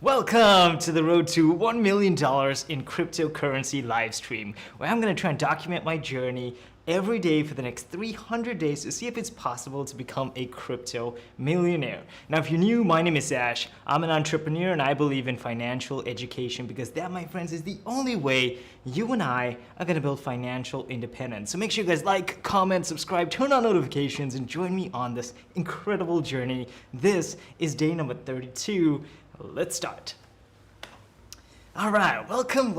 Welcome to the road to $1 million in cryptocurrency live stream, where I'm going to try and document my journey every day for the next 300 days to see if it's possible to become a crypto millionaire. Now, if you're new, my name is Ash. I'm an entrepreneur and I believe in financial education because that, my friends, is the only way you and I are going to build financial independence. So make sure you guys like, comment, subscribe, turn on notifications, and join me on this incredible journey. This is day number 32. Let's start. All right, welcome,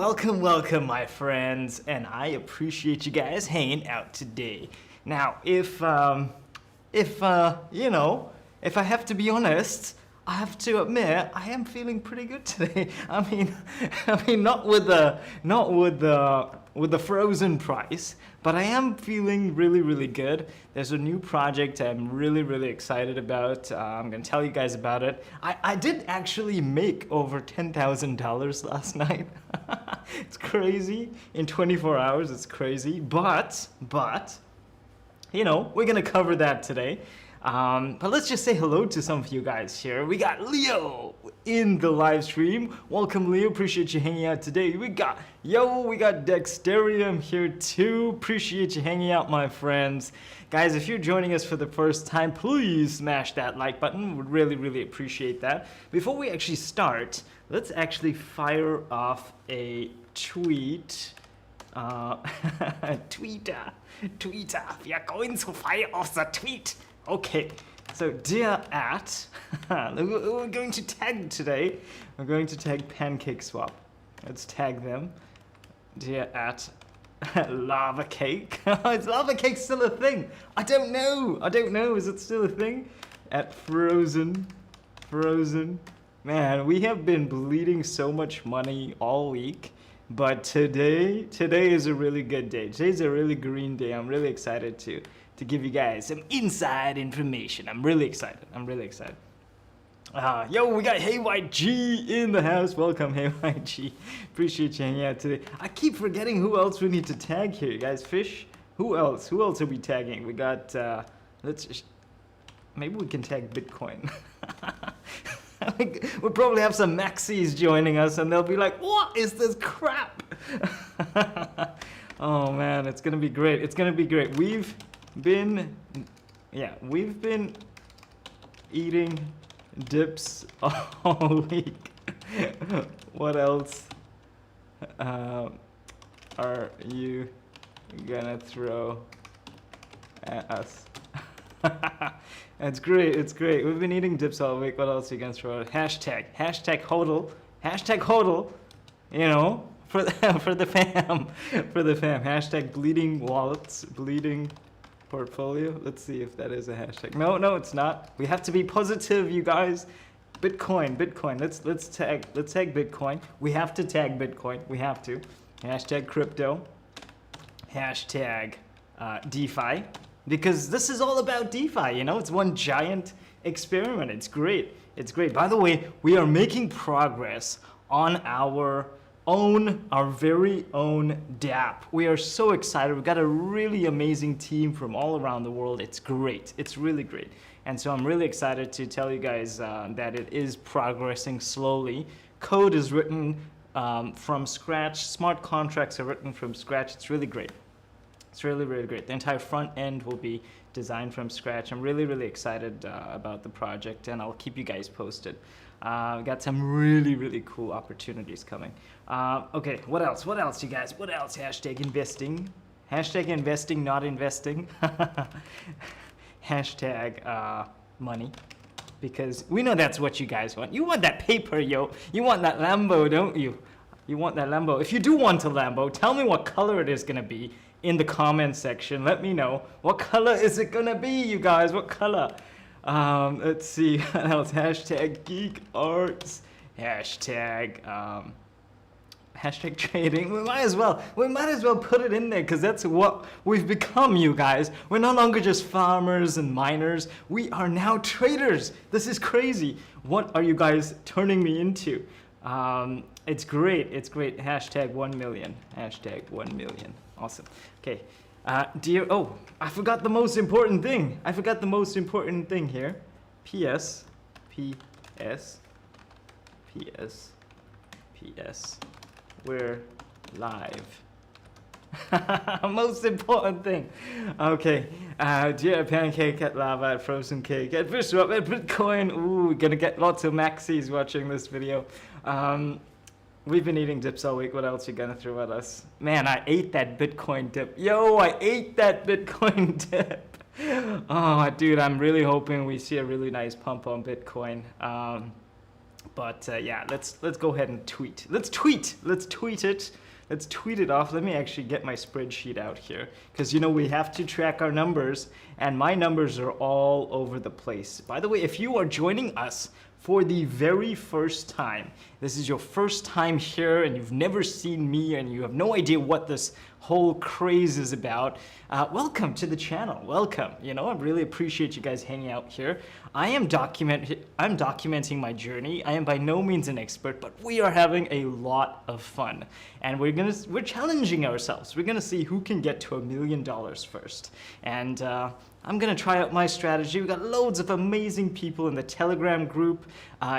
my friends, and I appreciate you guys hanging out today. Now, if I have to be honest, I have to admit I am feeling pretty good today. I mean, not with the frozen price, but I am feeling really good. There's a new project I'm really excited about. I'm gonna tell you guys about it. I did actually make over $10,000 last night. It's crazy. In 24 hours, it's crazy. But you know, we're gonna cover that today. But let's just say hello to some of you guys here. We got Leo in the live stream. Welcome, Leo. Appreciate you hanging out today. We got Dexterium here too. Appreciate you hanging out, my friends. Guys, if you're joining us for the first time, please smash that like button. Would really appreciate that. Before we actually start, let's actually fire off a tweet. Tweeter. We are going to fire off the tweet. Okay, so dear at, we're going to tag today. We're going to tag PancakeSwap. Let's tag them. Dear at lavacake. Is lavacake still a thing? I don't know. Is it still a thing? At frozen. Man, we have been bleeding so much money all week. But today is a really good day. Today's a really green day. I'm really excited to give you guys some inside information. I'm really excited. Yo, we got Hey White G in the house. Welcome, Hey White G. Appreciate you hanging out today. I keep forgetting who else we need to tag here, guys. Fish. Who else are we tagging? We got. Maybe we can tag Bitcoin. We'll probably have some maxis joining us, and they'll be like, "What is this crap?" Oh man, it's gonna be great. We've been eating dips all week. What else are you gonna throw at us? It's great. We've been eating dips all week. What else are you gonna throw at? Hashtag hodl. You know, for the fam. Hashtag bleeding wallets, bleeding portfolio. Let's see if that is a hashtag. No, it's not. We have to be positive, you guys. Bitcoin. Let's tag Bitcoin. We have to tag Bitcoin. We have to. Hashtag crypto. Hashtag DeFi. Because this is all about DeFi, you know? It's one giant experiment. It's great. By the way, we are making progress on our very own dApp. We are so excited. We've got a really amazing team from all around the world. It's great. It's really great. And so I'm really excited to tell you guys that it is progressing slowly. Code is written from scratch. Smart contracts are written from scratch. It's really great. It's really great. The entire front end will be designed from scratch. I'm really excited about the project, and I'll keep you guys posted. Got some really cool opportunities coming. Okay, what else, you guys? What else? Hashtag investing. Hashtag investing, not investing. Hashtag money. Because we know that's what you guys want. You want that paper, yo. You want that Lambo, don't you? You want that Lambo. If you do want a Lambo, tell me what color it is going to be in the comment section. Let me know. What color is it going to be, you guys? What color? Let's see. What else? Hashtag geek arts. Hashtag trading. We might as well put it in there because that's what we've become, you guys. We're no longer just farmers and miners. We are now traders. This is crazy. What are you guys turning me into? It's great. Hashtag 1 million. Hashtag 1 million. Awesome. Okay. I forgot the most important thing. here. PS, we're live. Most important thing. Okay. Do you have pancake at lava, at frozen cake, at BBQ, at Bitcoin? Ooh, we're gonna get lots of maxis watching this video. We've been eating dips all week. What else you gonna throw at us? Man, I ate that Bitcoin dip. Yo, I ate that Bitcoin dip. Oh, dude, I'm really hoping we see a really nice pump on Bitcoin. Yeah, let's go ahead and tweet. Let's tweet it. Let's tweet it off. Let me actually get my spreadsheet out here, because we have to track our numbers, and my numbers are all over the place. By the way, if you are joining us for the very first time, this is your first time here and you've never seen me and you have no idea what this whole craze is about, welcome to the channel. Welcome. I really appreciate you guys hanging out here. I'm documenting my journey. I am by no means an expert, but we are having a lot of fun, and we're challenging ourselves. We're gonna see who can get to $1 million first, and I'm gonna try out my strategy. We got loads of amazing people in the Telegram group,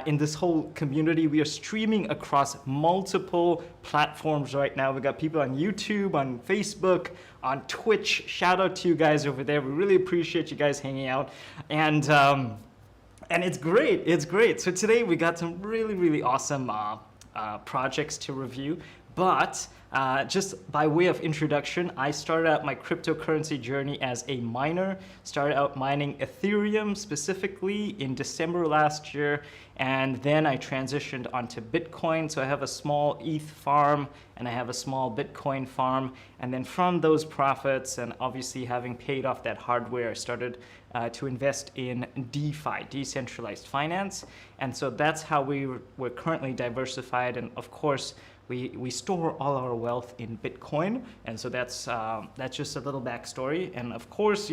in this whole community. We are streaming across multiple platforms right now. We got people on YouTube, on Facebook, on Twitch. Shout out to you guys over there. We really appreciate you guys hanging out, and it's great. It's great. So today we got some really, really awesome projects to review. But just by way of introduction, I started out my cryptocurrency journey as a miner. Started out mining Ethereum specifically in December last year, and then I transitioned onto Bitcoin. So I have a small ETH farm and I have a small Bitcoin farm. And then from those profits, and obviously having paid off that hardware, I started to invest in DeFi, decentralized finance. And so that's how we're currently diversified. And of course, we store all our wealth in Bitcoin, and so that's just a little backstory. And of course,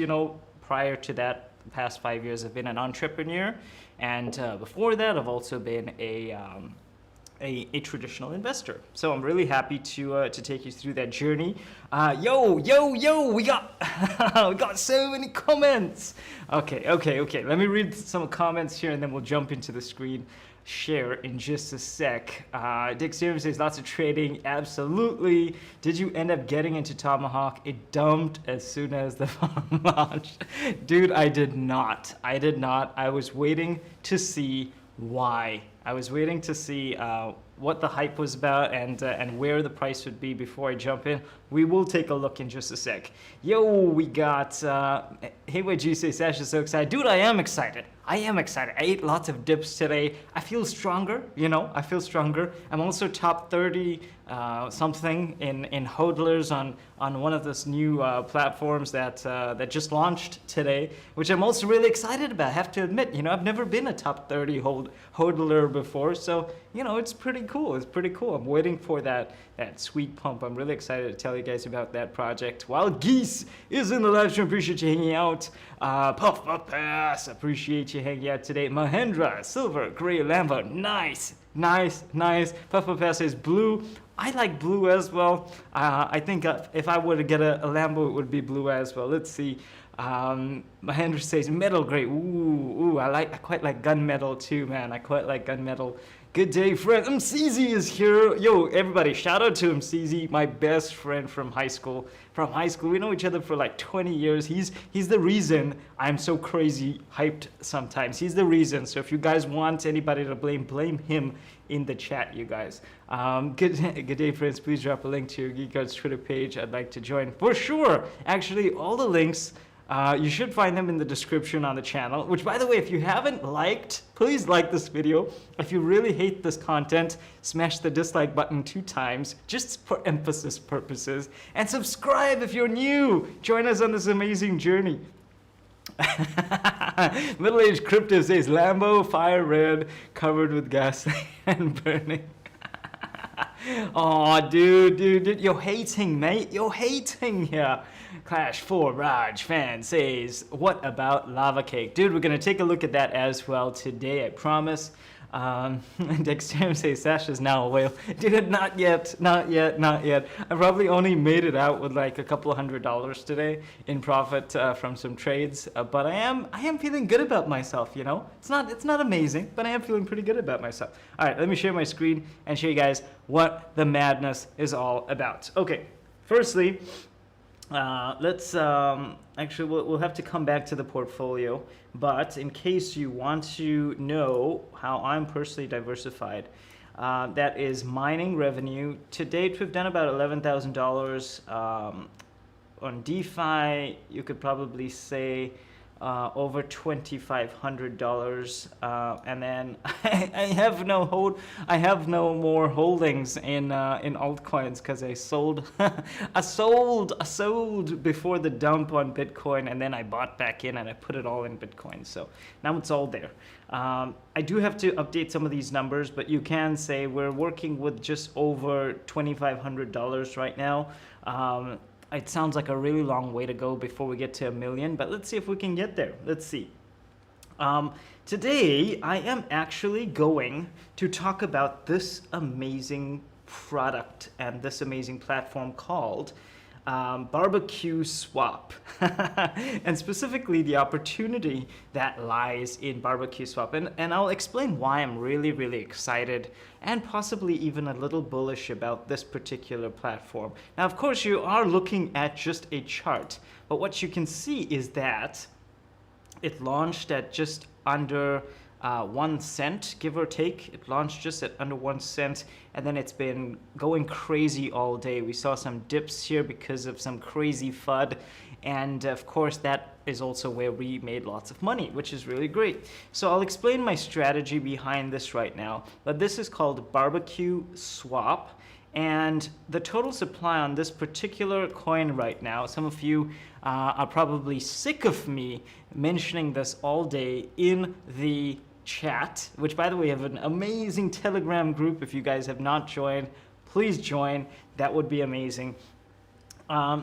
prior to that, the past 5 years, I've been an entrepreneur, and before that, I've also been a traditional investor. So I'm really happy to take you through that journey. Yo, we got we got so many comments. Okay. Let me read some comments here, and then we'll jump into the screen share in just a sec. Dick Serum says lots of trading. Absolutely. Did you end up getting into Tomahawk? It dumped as soon as the farm launched. Dude, I did not. I was waiting to see why. I was waiting to see what the hype was about and where the price would be before I jump in. We will take a look in just a sec. Yo, we got, hey, what you say, Sash is so excited. Dude, I am excited. I ate lots of dips today. I feel stronger, I feel stronger. I'm also top 30 something in hodlers on one of those new platforms that just launched today, which I'm also really excited about. I have to admit, I've never been a top 30 hodler before, so it's pretty cool. I'm waiting for that sweet pump. I'm really excited to tell you guys about that project. Wild Geese is in the live stream. Appreciate you hanging out. Puff Pass, appreciate you hanging out today. Mahendra, Silver, Gray, Lambo, nice. Puff Pass says blue. I like blue as well. I think if I were to get a Lambo, it would be blue as well. Let's see. Mahendra says metal gray. Ooh, I quite like gunmetal too, man. I quite like gunmetal. Good day, friend. MCZ is here. Yo, everybody, shout out to MCZ, my best friend from high school. We know each other for like 20 years. He's the reason I'm so crazy hyped sometimes. He's the reason. So if you guys want anybody to blame him in the chat, you guys. Good day, friends. Please drop a link to your Geek Arts Twitter page. I'd like to join for sure. Actually, all the links, you should find them in the description on the channel, which, by the way, if you haven't liked, please like this video. If you really hate this content, smash the dislike button 2 times, just for emphasis purposes, and subscribe if you're new. Join us on this amazing journey. Middle-aged crypto says Lambo, fire red, covered with gas and burning. Oh, dude, you're hating, mate. You're hating here. Clash 4 Raj fan says, what about lavacake? Dude, we're going to take a look at that as well today, I promise. Dexterium says Sash is now a whale. Dude, not yet, not yet, not yet. I probably only made it out with like a couple $100 today in profit from some trades, but I am feeling good about myself. You know, it's not amazing, but I am feeling pretty good about myself. All right, let me share my screen and show you guys what the madness is all about. Okay, firstly, let's actually we'll have to come back to the portfolio, but in case you want to know how I'm personally diversified, that is mining revenue. To date, we've done about $11,000 on DeFi. You could probably say over $2,500, and then I have no more holdings in altcoins because I sold I sold before the dump on Bitcoin, and then I bought back in and I put it all in Bitcoin. So now it's all there. I do have to update some of these numbers, but you can say we're working with just over $2,500 right now. It sounds like a really long way to go before we get to $1 million, but let's see if we can get there. Let's see. Today, I am actually going to talk about this amazing product and this amazing platform called BBQSwap, and specifically the opportunity that lies in BBQSwap, and I'll explain why I'm really excited and possibly even a little bullish about this particular platform. Now, of course, you are looking at just a chart, but what you can see is that it launched at just under 1 cent, give or take. It launched just at under 1 cent, and then it's been going crazy all day. We saw some dips here because of some crazy FUD, and of course that is also where we made lots of money, which is really great. So I'll explain my strategy behind this right now, but this is called BBQSwap, and the total supply on this particular coin right now, some of you are probably sick of me mentioning this all day in the chat, which by the way, I have an amazing Telegram group. If you guys have not joined, please join. That would be amazing.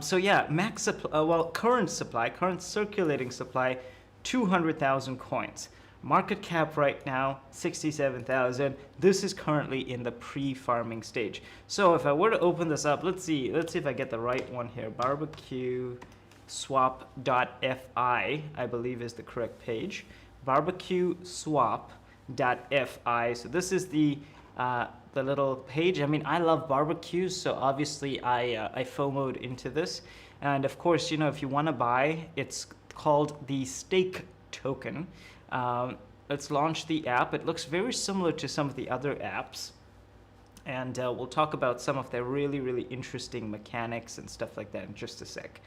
So yeah, max supply, current circulating supply, 200,000 coins. Market cap right now, 67,000. This is currently in the pre-farming stage. So if I were to open this up, let's see if I get the right one here. BBQSwap.fi, I believe is the correct page. BBQSwap.fi. So this is the little page. I mean, I love barbecues, so obviously I FOMO'd into this. And of course, you know, if you want to buy, it's called the stake token. Let's launch the app. It looks very similar to some of the other apps, and we'll talk about some of their really interesting mechanics and stuff like that in just a sec.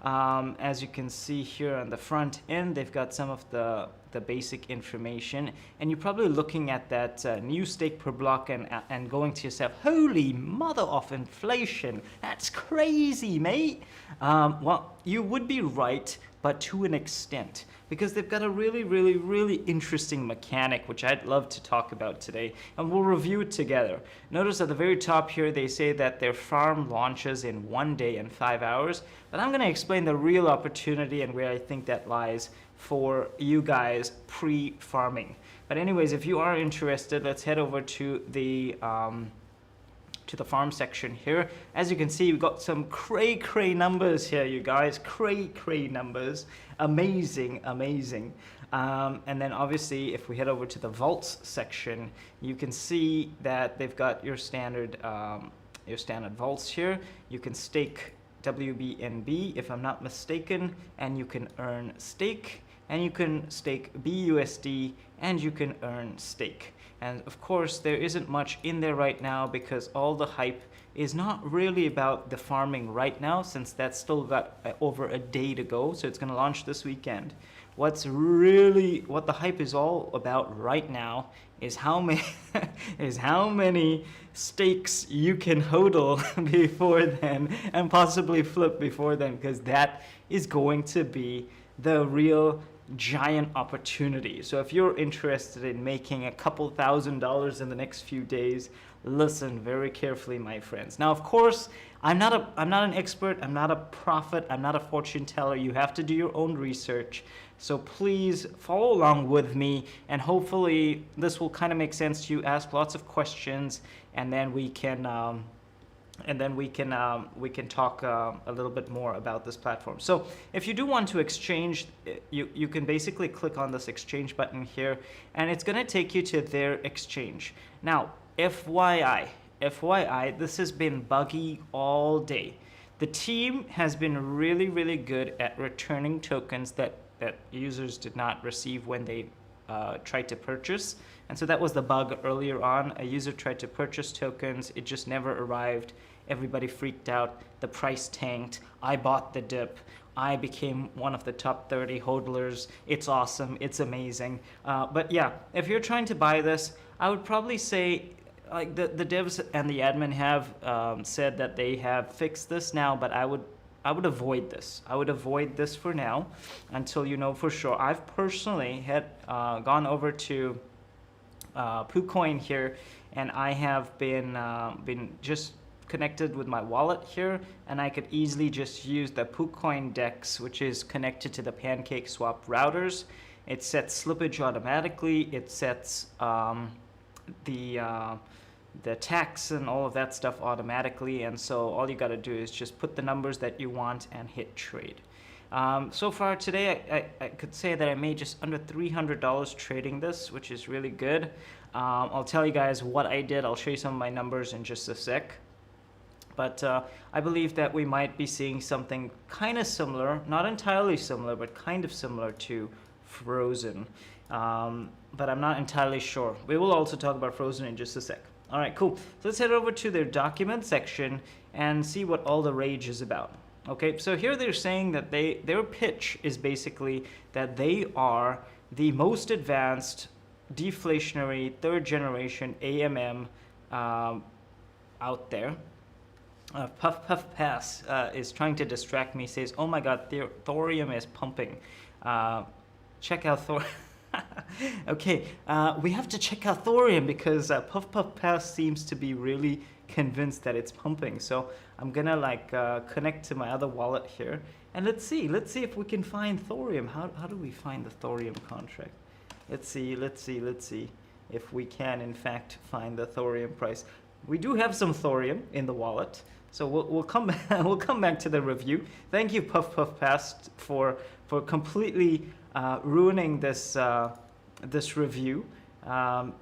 As you can see here on the front end, they've got some of the basic information, and you're probably looking at that new stake per block and going to yourself, holy mother of inflation, that's crazy, mate. Well, you would be right, but to an extent, because they've got a really interesting mechanic, which I'd love to talk about today, and we'll review it together. Notice at the very top here, they say that their farm launches in 1 day and 5 hours, but I'm going to explain the real opportunity and where I think that lies for you guys pre-farming. But anyways, if you are interested, let's head over to the farm section here. As you can see, we've got some cray numbers here, you guys. Cray numbers. Amazing. And then obviously, if we head over to the vaults section, you can see that they've got your standard vaults here. You can stake WBNB, if I'm not mistaken, and you can earn stake, and you can stake BUSD, and you can earn stake. And of course, there isn't much in there right now because all the hype is not really about the farming right now, since that's still got over a day to go. So it's going to launch this weekend. What the hype is all about right now is how many stakes you can hodl before then, and possibly flip before then, because that is going to be the real giant opportunity. So if you're interested in making a couple $1,000s in the next few days, listen very carefully, my friends. Now, of course, I'm not an expert, I'm not a prophet, I'm not a fortune teller. You have to do your own research. So please follow along with me, and hopefully this will kind of make sense to you. Ask lots of questions, and then we can talk a little bit more about this platform. So if you do want to exchange, you can basically click on this exchange button here, and it's going to take you to their exchange. Now, FYI, this has been buggy all day. The team has been really good at returning tokens that users did not receive when they tried to purchase. And so that was the bug earlier on. A user tried to purchase tokens, it just never arrived. Everybody freaked out, the price tanked, I bought the dip, I became one of the top 30 hodlers. It's awesome, it's amazing. But yeah, if you're trying to buy this, I would probably say, like the devs and the admin have said that they have fixed this now, but I would avoid this. I would avoid this for now until you know for sure. I've personally had gone over to PooCoin here, and I have been just connected with my wallet here, and I could easily just use the PooCoin DEX, which is connected to the PancakeSwap routers. It sets slippage automatically. It sets the tax and all of that stuff automatically, and so all you got to do is just put the numbers that you want and hit trade. So far today, I could say that I made just under $300 trading this, which is really good. I'll tell you guys what I did. I'll show you some of my numbers in just a sec. But I believe that we might be seeing something kind of similar, not entirely similar, but kind of similar to Frozen. But I'm not entirely sure. We will also talk about Frozen in just a sec. All right, cool. So let's head over to their document section and see what all the rage is about. Okay, so here they're saying that their pitch is basically that they are the most advanced deflationary third generation AMM out there. Puff Pass is trying to distract me, says, oh my god, thorium is pumping. Check out thorium. Okay, we have to check out thorium because Puff Pass seems to be really convinced that it's pumping. So I'm gonna connect to my other wallet here, and let's see if we can find thorium. How do we find the thorium contract? Let's see if we can in fact find the thorium price. We do have some thorium in the wallet, so we'll come back, we'll come back to the review. Thank you, Puff Pass, for completely ruining this this review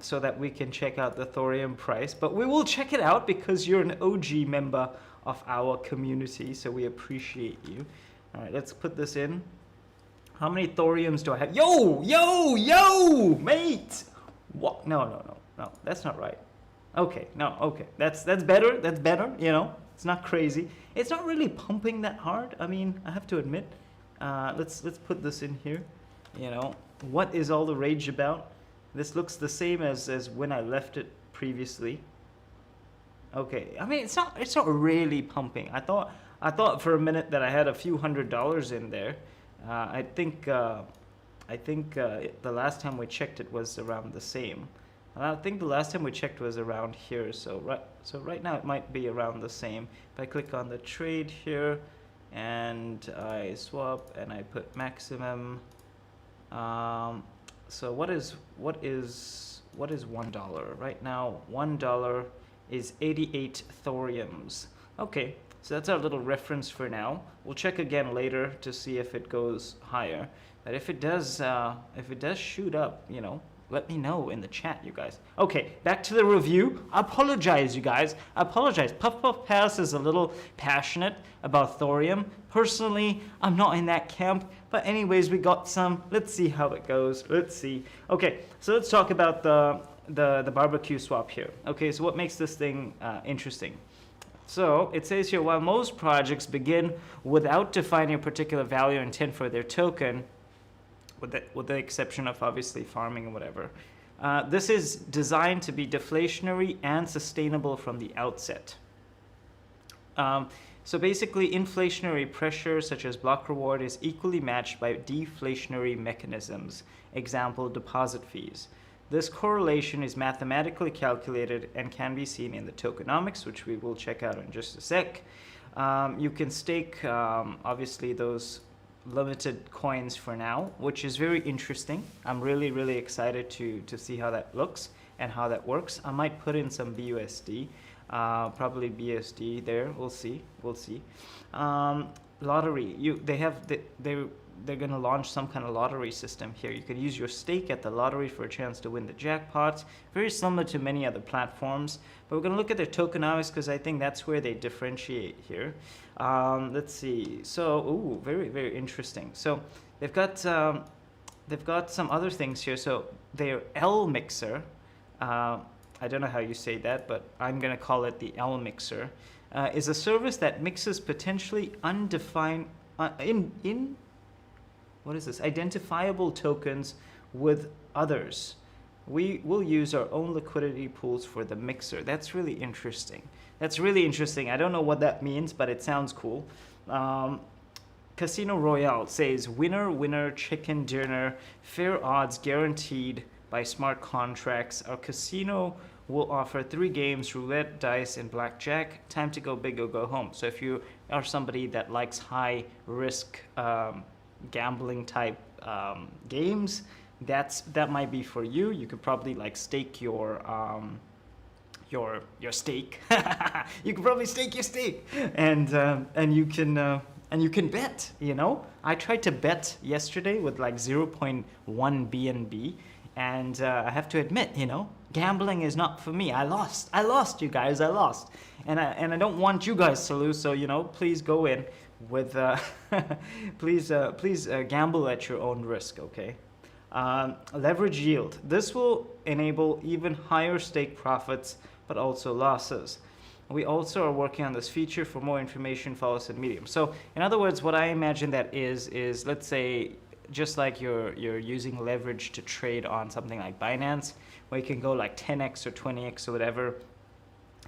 so that we can check out the thorium price. But we will check it out because you're an OG member of our community, so we appreciate you. All right, let's put this in. How many thoriums do I have? Yo, mate! What? No, that's not right. Okay, that's better. That's better. You know, it's not crazy. It's not really pumping that hard. I mean, I have to admit. Let's put this in here. You know, what is all the rage about? This looks the same as when I left it previously. Okay, I mean, it's not really pumping. I thought for a minute that I had a few $100s in there. I think the last time we checked it was around the same. I think the last time we checked was around here. So right now it might be around the same. If I click on the trade here, and I swap and I put maximum. So what is $1 right now? $1 is 88 thoriums. Okay, so that's our little reference for now. We'll check again later to see if it goes higher. But if it does shoot up, you know, let me know in the chat, you guys. Okay, back to the review. I apologize, you guys. I apologize. Puff Pass is a little passionate about thorium. Personally, I'm not in that camp. But anyways, we got some. Let's see how it goes. Let's see. Okay, so let's talk about the BBQSwap here. Okay, so what makes this thing interesting? So it says here, while most projects begin without defining a particular value intent for their token, with the exception of obviously farming and whatever. This is designed to be deflationary and sustainable from the outset. So basically, inflationary pressure such as block reward is equally matched by deflationary mechanisms, example deposit fees. This correlation is mathematically calculated and can be seen in the tokenomics, which we will check out in just a sec. You can stake, obviously, those limited coins for now, which is very interesting. I'm really, really excited to see how that looks and how that works. I might put in some BUSD, probably BSD there. We'll see. Lottery. They're going to launch some kind of lottery system here. You can use your stake at the lottery for a chance to win the jackpots. Very similar to many other platforms. But we're going to look at their tokenomics because I think that's where they differentiate here. Let's see. So, ooh, very, very interesting. So they've got some other things here. So their L mixer. I don't know how you say that, but I'm going to call it the L mixer. Is a service that mixes potentially undefined what is this? Identifiable tokens with others. We will use our own liquidity pools for the mixer. That's really interesting. I don't know what that means, but it sounds cool. Casino Royale says, winner, winner, chicken dinner, fair odds guaranteed by smart contracts. Our casino will offer 3 games, roulette, dice, and blackjack. Time to go big or go home. So if you are somebody that likes high risk gambling type games, that might be for you. You could probably like stake your stake. You could probably stake your stake, and you can bet. You know, I tried to bet yesterday with like 0.1 BNB, and I have to admit, you know, gambling is not for me. I lost, you guys. I lost, and I don't want you guys to lose. So you know, please go in with please gamble at your own risk, okay? Leverage yield. This will enable even higher stake profits, but also losses. We also are working on this feature. For more information, follow us at Medium. So in other words, what I imagine that is let's say just like you're using leverage to trade on something like Binance, where you can go like 10x or 20x or whatever.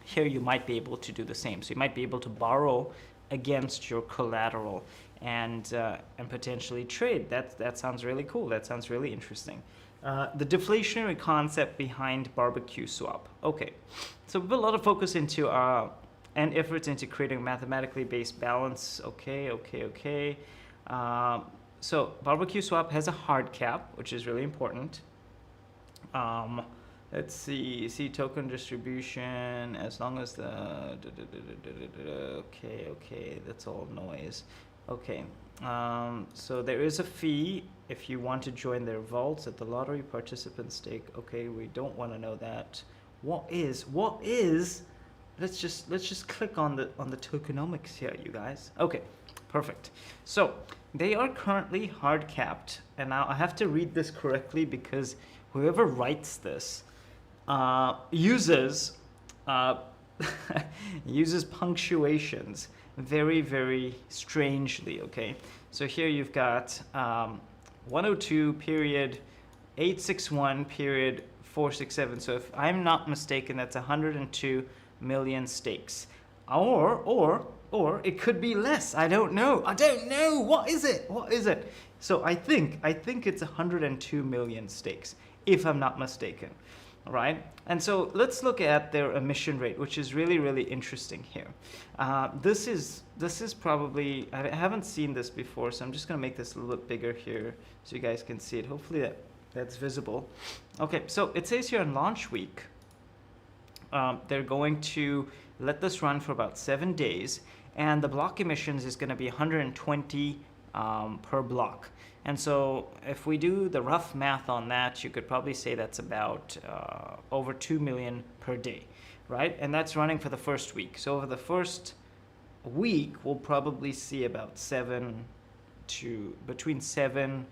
Here you might be able to do the same. So you might be able to borrow against your collateral and potentially trade. That sounds really cool. That sounds really interesting. The deflationary concept behind BBQSwap. Okay, so we put a lot of focus into and efforts into creating a mathematically based balance. Okay. So BBQSwap has a hard cap, which is really important. Let's see token distribution, as long as the, okay, that's all noise. Okay, so there is a fee if you want to join their vaults at the lottery participant stake. Okay, we don't want to know that. What is, let's just click on the tokenomics here, you guys. Okay, perfect. So they are currently hard capped, and now I have to read this correctly because whoever writes this uses punctuations very, very strangely, okay? So here you've got 102 period 861 period 467. So if I'm not mistaken, that's 102 million stakes. Or it could be less. I don't know. What is it? So I think it's 102 million stakes, if I'm not mistaken. Right? And so let's look at their emission rate, which is really, really interesting here. This is probably, I haven't seen this before, so I'm just going to make this a little bit bigger here so you guys can see it. Hopefully that's visible. Okay, so it says here on launch week, they're going to let this run for about 7 days, and the block emissions is going to be 120 per block. And so if we do the rough math on that, you could probably say that's about over 2 million per day, right? And that's running for the first week. So over the first week, we'll probably see about between 7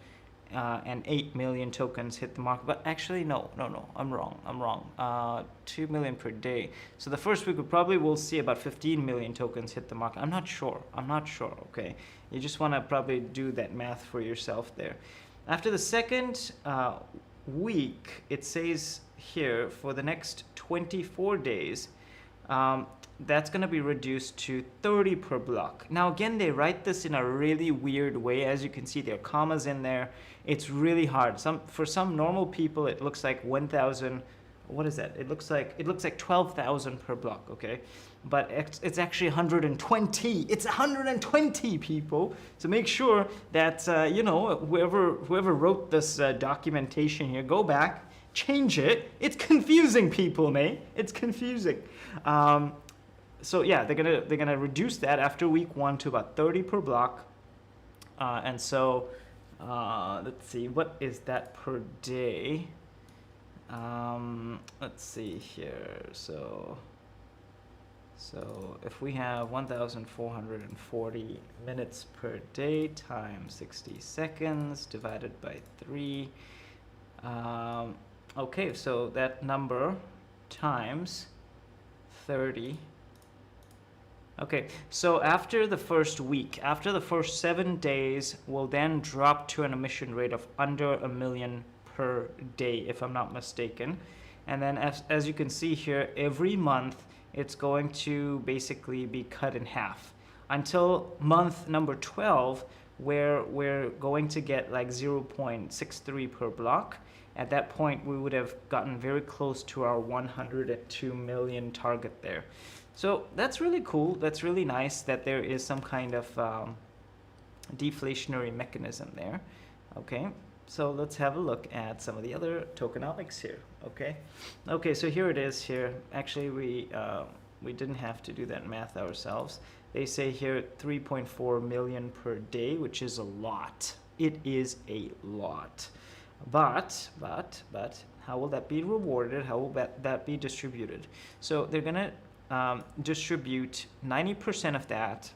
and 8 million tokens hit the market. But actually, no, I'm wrong. 2 million per day. So the first week, we'll see about 15 million tokens hit the market. I'm not sure, okay? You just want to probably do that math for yourself there. After the second week, it says here for the next 24 days, that's going to be reduced to 30 per block. Now again, they write this in a really weird way. As you can see, there are commas in there. It's really hard. For some normal people, it looks like 1,000. What is that? It looks like 12,000 per block, okay? But it's actually 120. It's 120, people. So make sure that you know, whoever wrote this documentation here, go back, change it. It's confusing, people, mate. It's confusing. So yeah, they're gonna reduce that after week 1 to about 30 per block, and so let's see, what is that per day? Let's see here. So if we have 1,440 minutes per day times 60 seconds divided by 3, okay, so that number times 30. Okay, so after the first week, after the first 7 days, we'll then drop to an emission rate of under 1 million per day, if I'm not mistaken. And then as you can see here, every month it's going to basically be cut in half until month number 12, where we're going to get like 0.63 per block. At that point, we would have gotten very close to our 102 million target there. So that's really cool. That's really nice that there is some kind of deflationary mechanism there. Okay, so let's have a look at some of the other tokenomics here. Okay, so here it is here. Actually, we didn't have to do that math ourselves. They say here 3.4 million per day, which is a lot. It is a lot. But how will that be rewarded? How will that be distributed? So they're gonna distribute 90% of that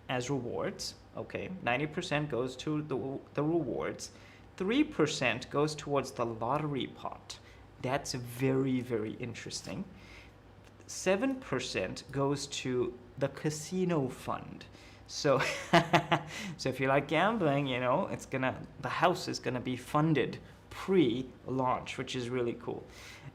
as rewards. Okay, 90% goes to the rewards. 3% goes towards the lottery pot. That's very, very interesting. 7% goes to the casino fund. So, so if you like gambling, you know, the house is gonna be funded pre-launch, which is really cool.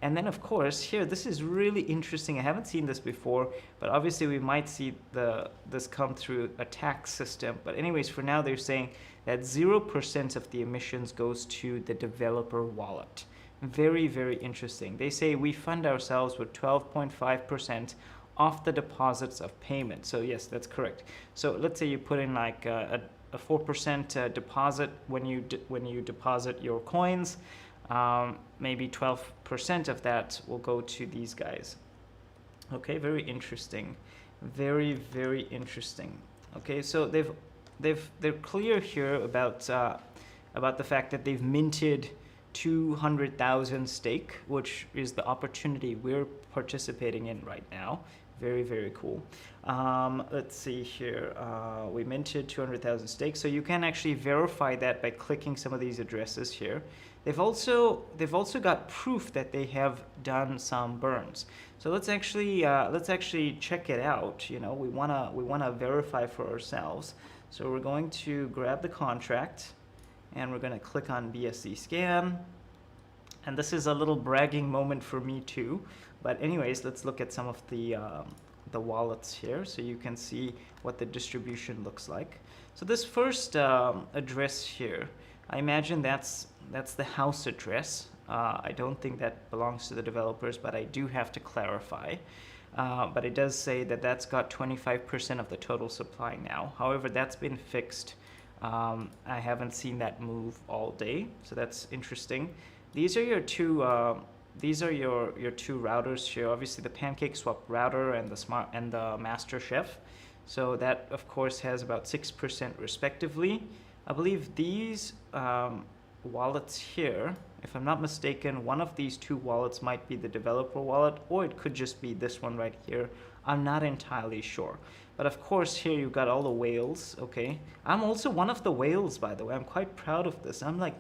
And then of course here, this is really interesting. I haven't seen this before, but obviously we might see this come through a tax system. But anyways, for now they're saying that 0% of the emissions goes to the developer wallet. Very, very interesting. They say we fund ourselves with 12.5% off the deposits of payment. So yes, that's correct. So let's say you put in like a 4% deposit when you deposit your coins. Maybe 12% of that will go to these guys. Okay, very interesting. Very, very interesting. Okay, so they're clear here about the fact that they've minted 200,000 stake, which is the opportunity we're participating in right now. Very, very cool. Let's see here. We minted 200,000 stake, so you can actually verify that by clicking some of these addresses here. They've also got proof that they have done some burns. So let's actually check it out. You know, we wanna verify for ourselves. So we're going to grab the contract, and we're gonna click on EXITSCAM. And this is a little bragging moment for me too. But anyways, let's look at some of the wallets here, so you can see what the distribution looks like. So this first address here, I imagine that's the house address. I don't think that belongs to the developers, but I do have to clarify. But it does say that that's got 25% of the total supply now. However, that's been fixed. I haven't seen that move all day, so that's interesting. These are your two. These are your two routers here. Obviously, the PancakeSwap router and the Master Chef. So that of course has about 6% respectively. I believe these wallets here, if I'm not mistaken, one of these two wallets might be the developer wallet, or it could just be this one right here. I'm not entirely sure. But of course here you've got all the whales, okay? I'm also one of the whales, by the way. I'm quite proud of this. I'm like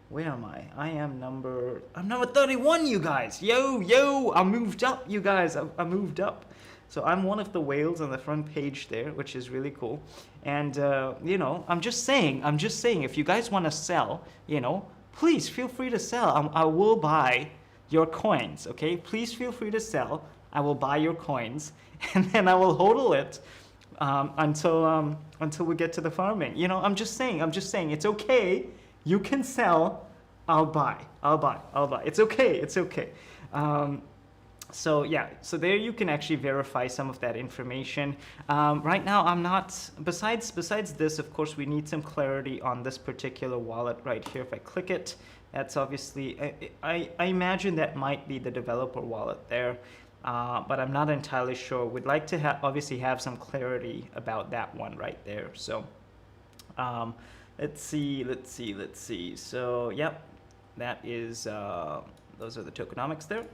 where am I? I'm number 31, you guys. Yo, I moved up, you guys. I moved up. So I'm one of the whales on the front page there, which is really cool. And, you know, I'm just saying, if you guys want to sell, you know, please feel free to sell. I will buy your coins, okay? Please feel free to sell. I will buy your coins, and then I will hodl it until we get to the farming. You know, I'm just saying, it's okay. You can sell. I'll buy. It's okay. So yeah, so there you can actually verify some of that information. Right now, I'm not. Besides this, of course, we need some clarity on this particular wallet right here. If I click it, that's obviously. I imagine that might be the developer wallet there. But I'm not entirely sure. We'd like to obviously have some clarity about that one right there. So let's see. So yep, that is, those are the tokenomics there.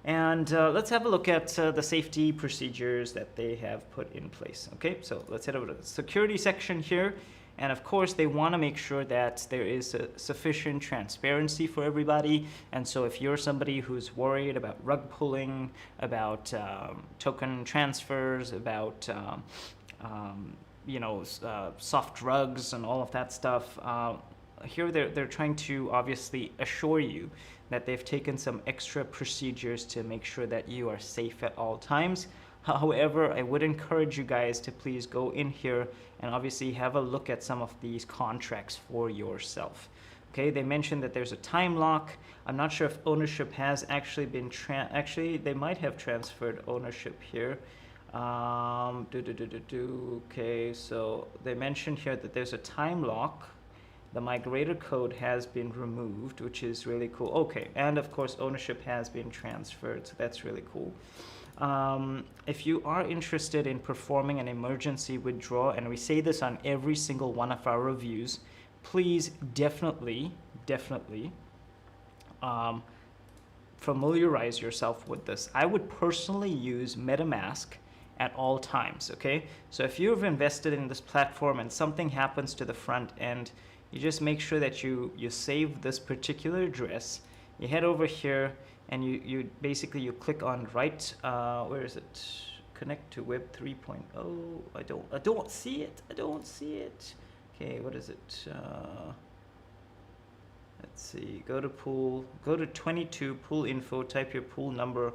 And let's have a look at the safety procedures that they have put in place. Okay, so let's head over to the security section here. And of course, they want to make sure that there is sufficient transparency for everybody. And so if you're somebody who's worried about rug pulling, about token transfers, about soft drugs and all of that stuff, here they're trying to obviously assure you that they've taken some extra procedures to make sure that you are safe at all times. However, I would encourage you guys to please go in here and obviously have a look at some of these contracts for yourself. Okay, they mentioned that there's a time lock. I'm not sure if ownership has actually been actually they might have transferred ownership here. Okay, so they mentioned here that there's a time lock. The migrator code has been removed, which is really cool. Okay, and of course ownership has been transferred, so that's really cool. If you are interested in performing an emergency withdrawal, and we say this on every single one of our reviews, please definitely familiarize yourself with this. I would personally use MetaMask at all times, okay? So if you've invested in this platform and something happens to the front end, you just make sure that you save this particular address. You head over here and you basically you click on where is it? Connect to Web 3.0. I don't see it. Okay, what is it? Let's see. Go to pool. Go to 22 pool info. Type your pool number,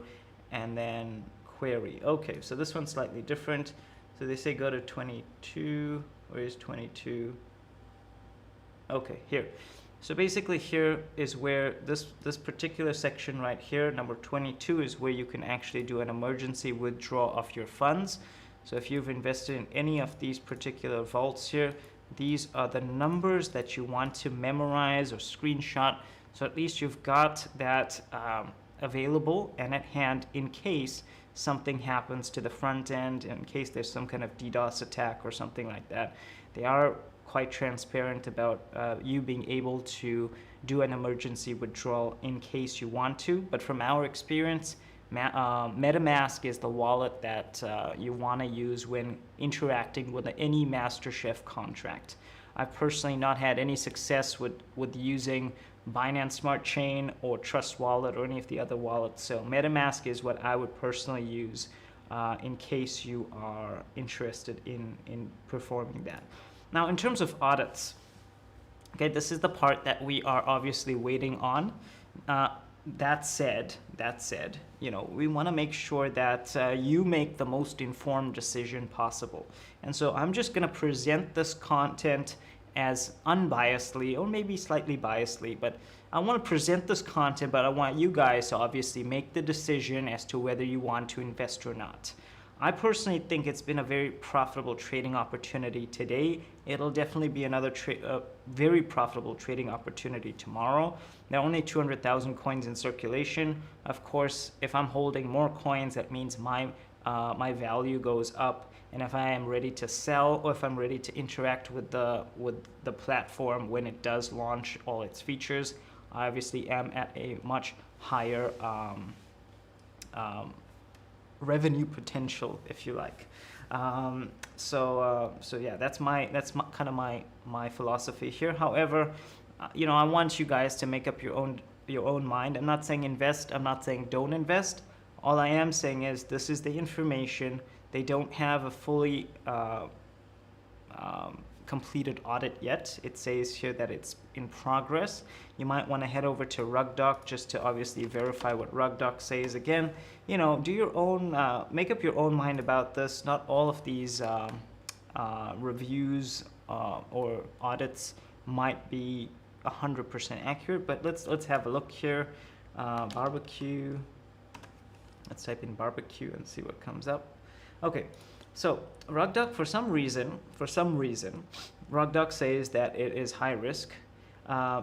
and then query. Okay, so this one's slightly different. So they say go to 22. Where is 22? Okay, here. So basically here is where this particular section right here, number 22, is where you can actually do an emergency withdrawal of your funds. So if you've invested in any of these particular vaults here, these are the numbers that you want to memorize or screenshot. So at least you've got that available and at hand in case something happens to the front end, in case there's some kind of DDoS attack or something like that. They are quite transparent about you being able to do an emergency withdrawal in case you want to. But from our experience, MetaMask is the wallet that you want to use when interacting with any MasterChef contract. I've personally not had any success with using Binance Smart Chain or Trust Wallet or any of the other wallets. So MetaMask is what I would personally use in case you are interested in performing that. Now, in terms of audits, okay, this is the part that we are obviously waiting on. That said, we want to make sure that you make the most informed decision possible. And so I'm just going to present this content as unbiasedly, or maybe slightly biasedly, but I want to present this content, but I want you guys to obviously make the decision as to whether you want to invest or not. I personally think it's been a very profitable trading opportunity today. It'll definitely be another very profitable trading opportunity tomorrow. There are only 200,000 coins in circulation. Of course, if I'm holding more coins, that means my value goes up. And if I am ready to sell, or if I'm ready to interact with the platform when it does launch all its features, I obviously am at a much higher revenue potential, if you like. So yeah, that's kind of my philosophy here. However, I want you guys to make up your own mind. I'm not saying invest. I'm not saying don't invest. All I am saying is this is the information. They don't have a fully completed audit yet. It says here that it's in progress. You might want to head over to RugDoc just to obviously verify what RugDoc says. Again, you know, do your own, make up your own mind about this. Not all of these reviews or audits might be 100% accurate, but let's have a look here. Barbecue. Let's type in barbecue and see what comes up. Okay, so RugDoc, for some reason, RugDoc says that it is high risk,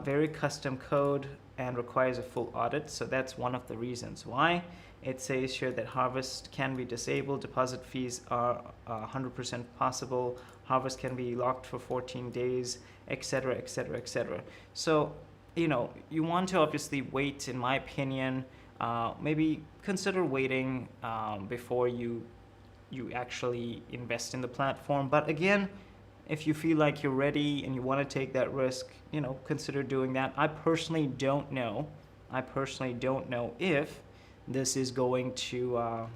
very custom code, and requires a full audit. So that's one of the reasons why. It says here that harvest can be disabled, deposit fees are 100% possible, harvest can be locked for 14 days, etc., etc., etc. So, you know, you want to obviously wait, in my opinion. Maybe consider waiting before you actually invest in the platform. But again, if you feel like you're ready and you want to take that risk, you know, consider doing that. I personally don't know if this is going to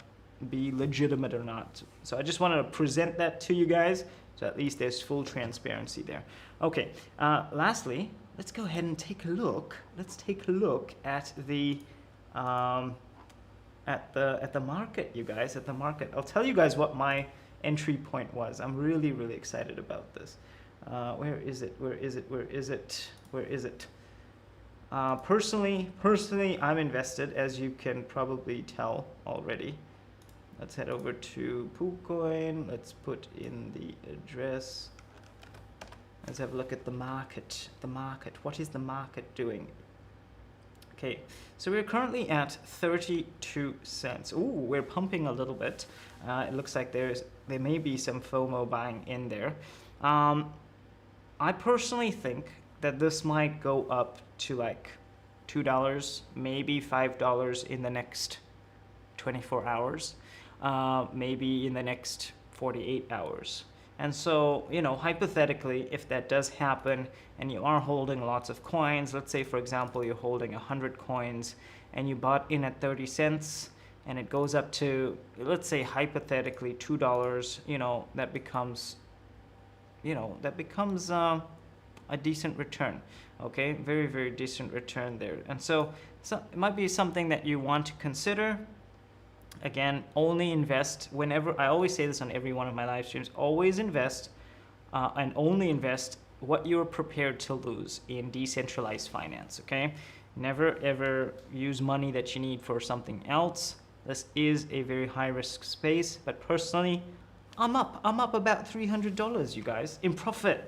be legitimate or not. So I just wanted to present that to you guys, so at least there's full transparency there. Okay, lastly, let's go ahead and take a look. Let's take a look at the market, you guys, at the market. I'll tell you guys what my entry point was. I'm really, really excited about this. Where is it? Personally, I'm invested, as you can probably tell already. Let's head over to PooCoin. Let's put in the address. Let's have a look at the market. What is the market doing? Okay, so we're currently at 32 cents. Ooh, we're pumping a little bit. It looks like there may be some FOMO buying in there. I personally think that this might go up to like $2, maybe $5 in the next 24 hours, maybe in the next 48 hours. And so, you know, hypothetically, if that does happen and you are holding lots of coins, let's say, for example, you're holding 100 coins and you bought in at 30 cents and it goes up to, let's say, hypothetically $2, you know, that becomes a decent return. Okay, very, very decent return there. And so it might be something that you want to consider. Again, only invest whenever, I always say this on every one of my live streams, always invest and only invest what you're prepared to lose in decentralized finance, okay? Never ever use money that you need for something else. This is a very high risk space, but personally, I'm up about $300, you guys, in profit,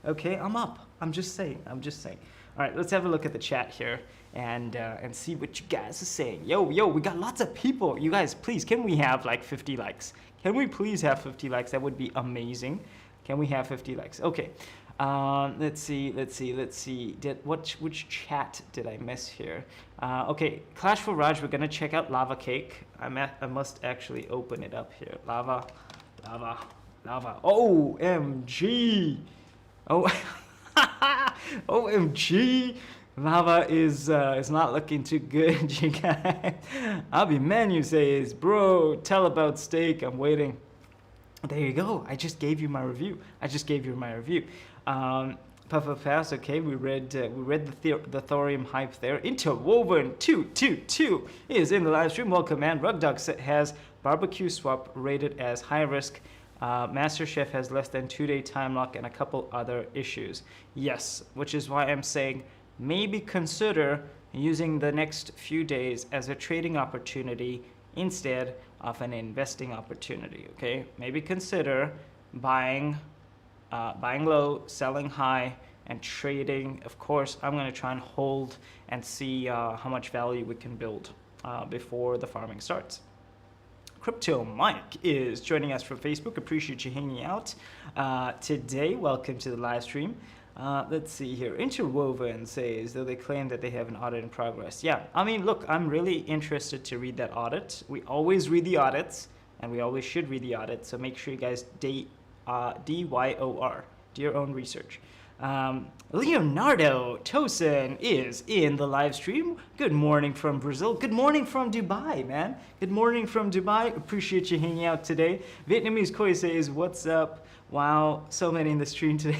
okay? I'm just saying. All right, let's have a look at the chat here and see what you guys are saying. Yo, we got lots of people. You guys, please, can we have like 50 likes? Can we please have 50 likes? That would be amazing. Can we have 50 likes? Okay. Let's see. Which chat did I miss here? Okay, Clash for Raj, we're gonna check out lavacake. I must actually open it up here. Lava. OMG. Oh. OMG, lava is not looking too good, you guys. Abi Manu says, bro, tell about steak. I'm waiting. There you go. I just gave you my review. Puffer Fast. Okay, we read the Ethereum hype there. Interwoven 222 is in the live stream. Welcome, man. RugDoc has BBQSwap rated as high risk. MasterChef has less than 2-day time lock and a couple other issues. Yes, which is why I'm saying maybe consider using the next few days as a trading opportunity instead of an investing opportunity. Okay, maybe consider buying low, selling high, and trading. Of course, I'm going to try and hold and see how much value we can build before the farming starts. Crypto Mike is joining us from Facebook. Appreciate you hanging out today. Welcome to the live stream. Let's see here. Interwoven says, though they claim that they have an audit in progress. Yeah, I mean, look, I'm really interested to read that audit. We always read the audits, and we always should read the audit. So make sure you guys DYOR, do your own research. Leonardo Tosin is in the live stream. Good morning from Brazil. Good morning from Dubai, man. Good morning from Dubai. Appreciate you hanging out today. Vietnamese Koi says, what's up? Wow, so many in the stream today.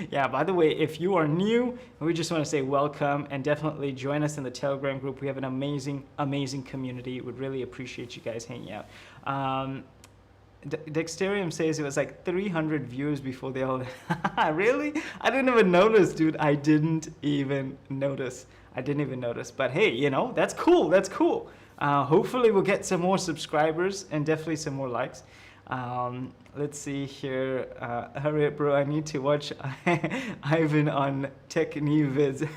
Yeah. By the way, if you are new, we just want to say welcome and definitely join us in the Telegram group. We have an amazing community. Would really appreciate you guys hanging out. Dexterium says it was like 300 views before they all. Really? I didn't even notice, dude. I didn't even notice. But hey, you know, that's cool. Hopefully we'll get some more subscribers and definitely some more likes. Let's see here. Hurry up, bro. I need to watch Ivan on Tech New Vids.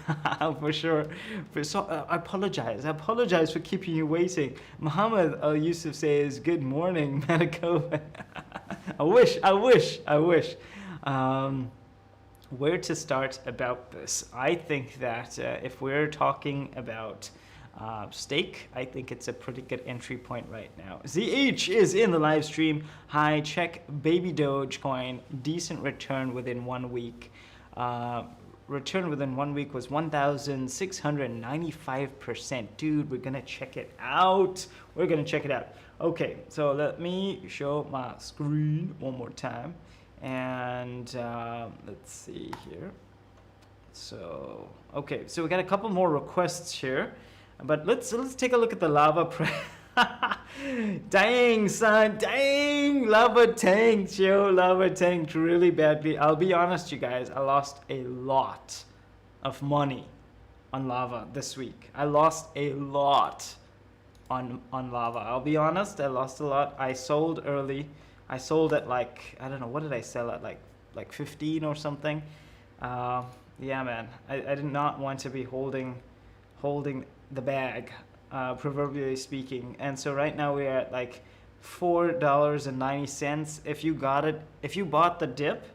For sure. I apologize for keeping you waiting. Muhammad Al Yusuf says, good morning, Medico. I wish. Where to start about this? I think that if we're talking about stake, I think it's a pretty good entry point right now. ZH is in the live stream. Hi, check Baby Dogecoin. Decent return within 1 week. Return within 1 week was 1,695%. Dude, we're gonna check it out. Okay, so let me show my screen one more time. And let's see here. So, okay, so we got a couple more requests here. But let's take a look at the lava price. Dang, son, dang, lava tanked really badly. I'll be honest, you guys, I lost a lot of money on lava this week. I lost a lot on lava. I'll be honest, I lost a lot. I sold early. I sold at like, I don't know, what did I sell at, like 15 or something? Yeah, man, I did not want to be holding the bag, proverbially speaking. And so right now we're at like $4.90. If you bought the dip,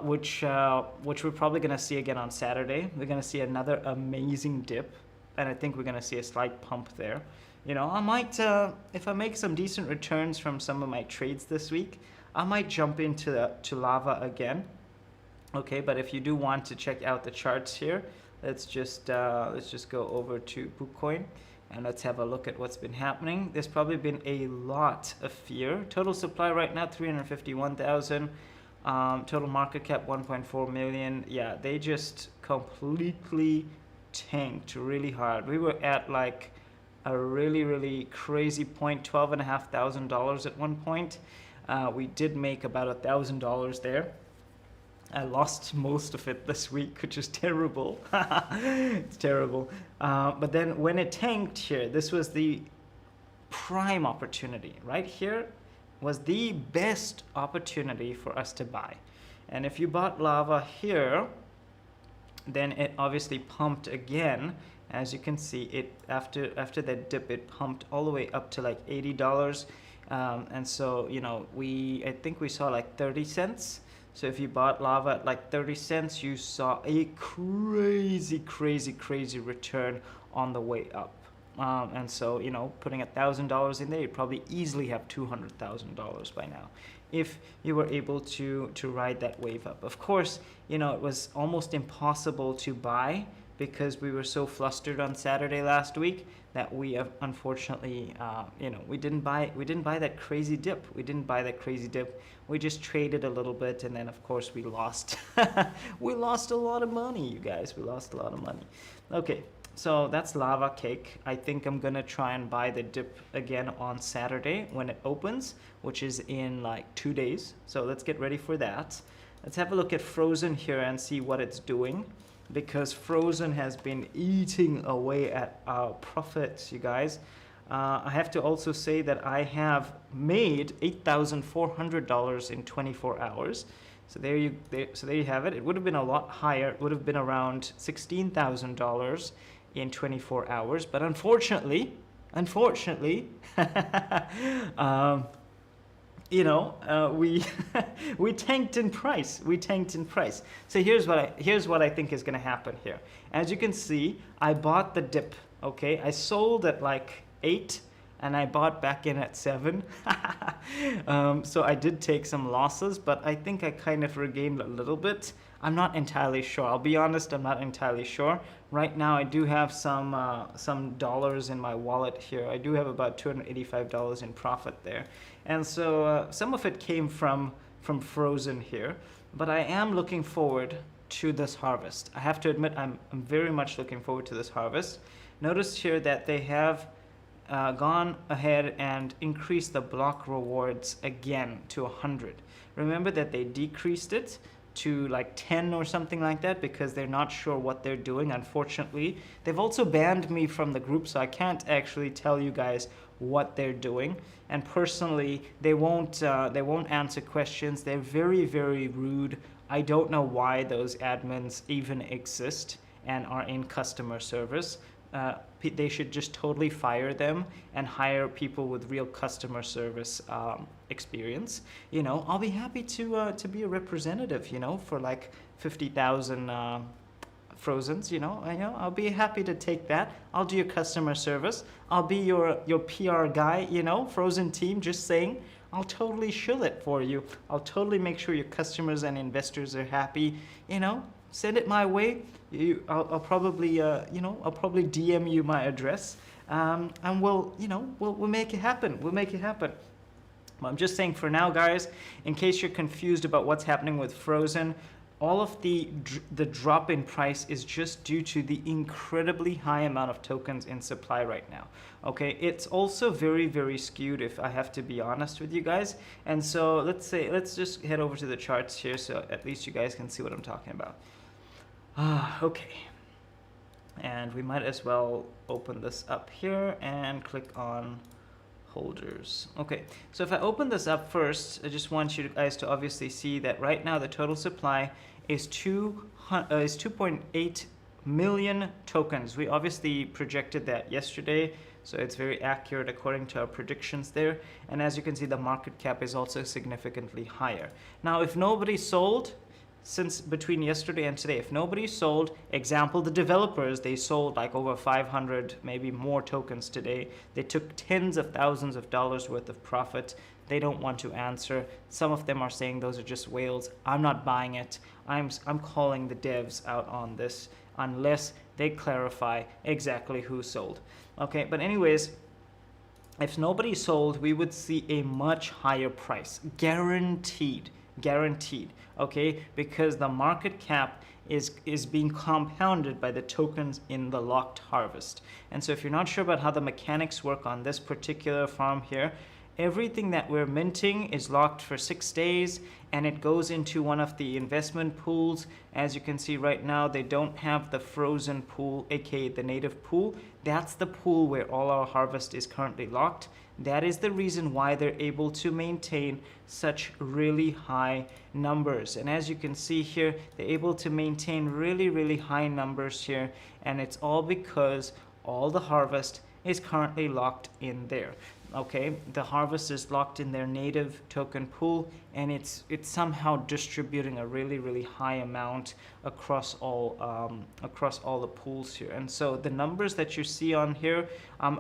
which we're probably gonna see again on Saturday. We're gonna see another amazing dip, and I think we're gonna see a slight pump there. You know, I might, if I make some decent returns from some of my trades this week, I might jump into lava again. Okay, but if you do want to check out the charts here, let's just go over to Bitcoin and let's have a look at what's been happening. There's probably been a lot of fear. Total supply right now 351,000. Total market cap 1.4 million. Yeah, they just completely tanked really hard. We were at like a really crazy point, $12,500 at one point. We did make about $1,000 there. I lost most of it this week, which is terrible. It's terrible. But then when it tanked here, this was the prime opportunity. Right here was the best opportunity for us to buy. And if you bought lava here, then it obviously pumped again. As you can see, it after that dip, it pumped all the way up to like $80. And so, you know, I think we saw like 30 cents. So if you bought lava at like 30 cents, you saw a crazy return on the way up. And so, you know, putting $1,000 in there, you'd probably easily have $200,000 by now if you were able to ride that wave up. Of course, you know, it was almost impossible to buy because we were so flustered on Saturday last week that we have unfortunately, you know, we didn't buy that crazy dip. We just traded a little bit, and then of course we lost. We lost a lot of money, you guys. We lost a lot of money. Okay, so that's lavacake. I think I'm gonna try and buy the dip again on Saturday when it opens, which is in like 2 days. So let's get ready for that. Let's have a look at Frozen here and see what it's doing, because Frozen has been eating away at our profits, you guys. I have to also say that I have made $8,400 in 24 hours. So there you have it. It would have been a lot higher. It would have been around $16,000 in 24 hours. But unfortunately, you know, we we tanked in price. So here's what I think is going to happen here. As you can see, I bought the dip. Okay, I sold at like 8 and I bought back in at 7. So I did take some losses, but I think I kind of regained a little bit. I'm not entirely sure. I'll be honest, I'm not entirely sure. Right now, I do have some dollars in my wallet here. I do have about $285 in profit there, and so some of it came from frozen here. But I am looking forward to this harvest. I have to admit, I'm very much looking forward to this harvest. Notice here that they have gone ahead and increased the block rewards again to 100. Remember that they decreased it to like 10 or something like that because they're not sure what they're doing, unfortunately. They've also banned me from the group, so I can't actually tell you guys what they're doing. And personally, they won't answer questions. They're very, very rude. I don't know why those admins even exist and are in customer service. They should just totally fire them and hire people with real customer service experience. You know, I'll be happy to be a representative, you know, for like 50,000 frozens, you know, I'll be happy to take that. I'll do your customer service. I'll be your PR guy, you know, frozen team, just saying. I'll totally shill it for you. I'll totally make sure your customers and investors are happy, you know. Send it my way. I'll probably I'll probably DM you my address, and we'll make it happen. We'll make it happen. Well, I'm just saying for now, guys, in case you're confused about what's happening with Frozen, all of the drop in price is just due to the incredibly high amount of tokens in supply right now. Okay, it's also very, very skewed, if I have to be honest with you guys. And so let's just head over to the charts here so at least you guys can see what I'm talking about. Okay, and we might as well open this up here and click on holders. Okay, so if I open this up first, I just want you guys to obviously see that right now the total supply is 2.8 million tokens. We obviously projected that yesterday, so it's very accurate according to our predictions there. And as you can see, the market cap is also significantly higher. Now, if nobody sold, since between yesterday and today, if nobody sold, example, the developers, they sold like over 500, maybe more tokens today. They took tens of thousands of dollars worth of profit. They don't want to answer. Some of them are saying those are just whales. I'm not buying it. I'm calling the devs out on this unless they clarify exactly who sold. Okay, but anyways, if nobody sold, we would see a much higher price, guaranteed, okay, because the market cap is being compounded by the tokens in the locked harvest. And so if you're not sure about how the mechanics work on this particular farm here, everything that we're minting is locked for 6 days and it goes into one of the investment pools. As you can see right now, they don't have the frozen pool, aka the native pool. That's the pool where all our harvest is currently locked. That is the reason why they're able to maintain such really high numbers. And as you can see here, they're able to maintain really, really high numbers here. And it's all because all the harvest is currently locked in there. Okay, the harvest is locked in their native token pool, and it's somehow distributing a really, really high amount across all the pools here. And so the numbers that you see on here, I'm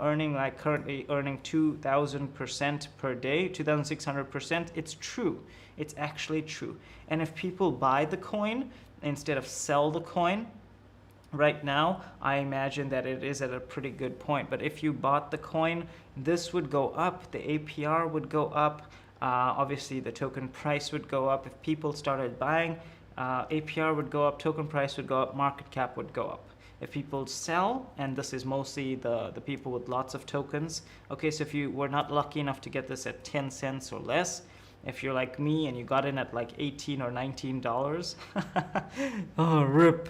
currently earning 2,000% per day, 2,600%. It's true. It's actually true. And if people buy the coin instead of sell the coin, right now, I imagine that it is at a pretty good point. But if you bought the coin, this would go up, the APR would go up, obviously the token price would go up. If people started buying, APR would go up, token price would go up, market cap would go up. If people sell, and this is mostly the people with lots of tokens, okay, so if you were not lucky enough to get this at 10 cents or less, if you're like me and you got in at like $18 or $19, oh, rip.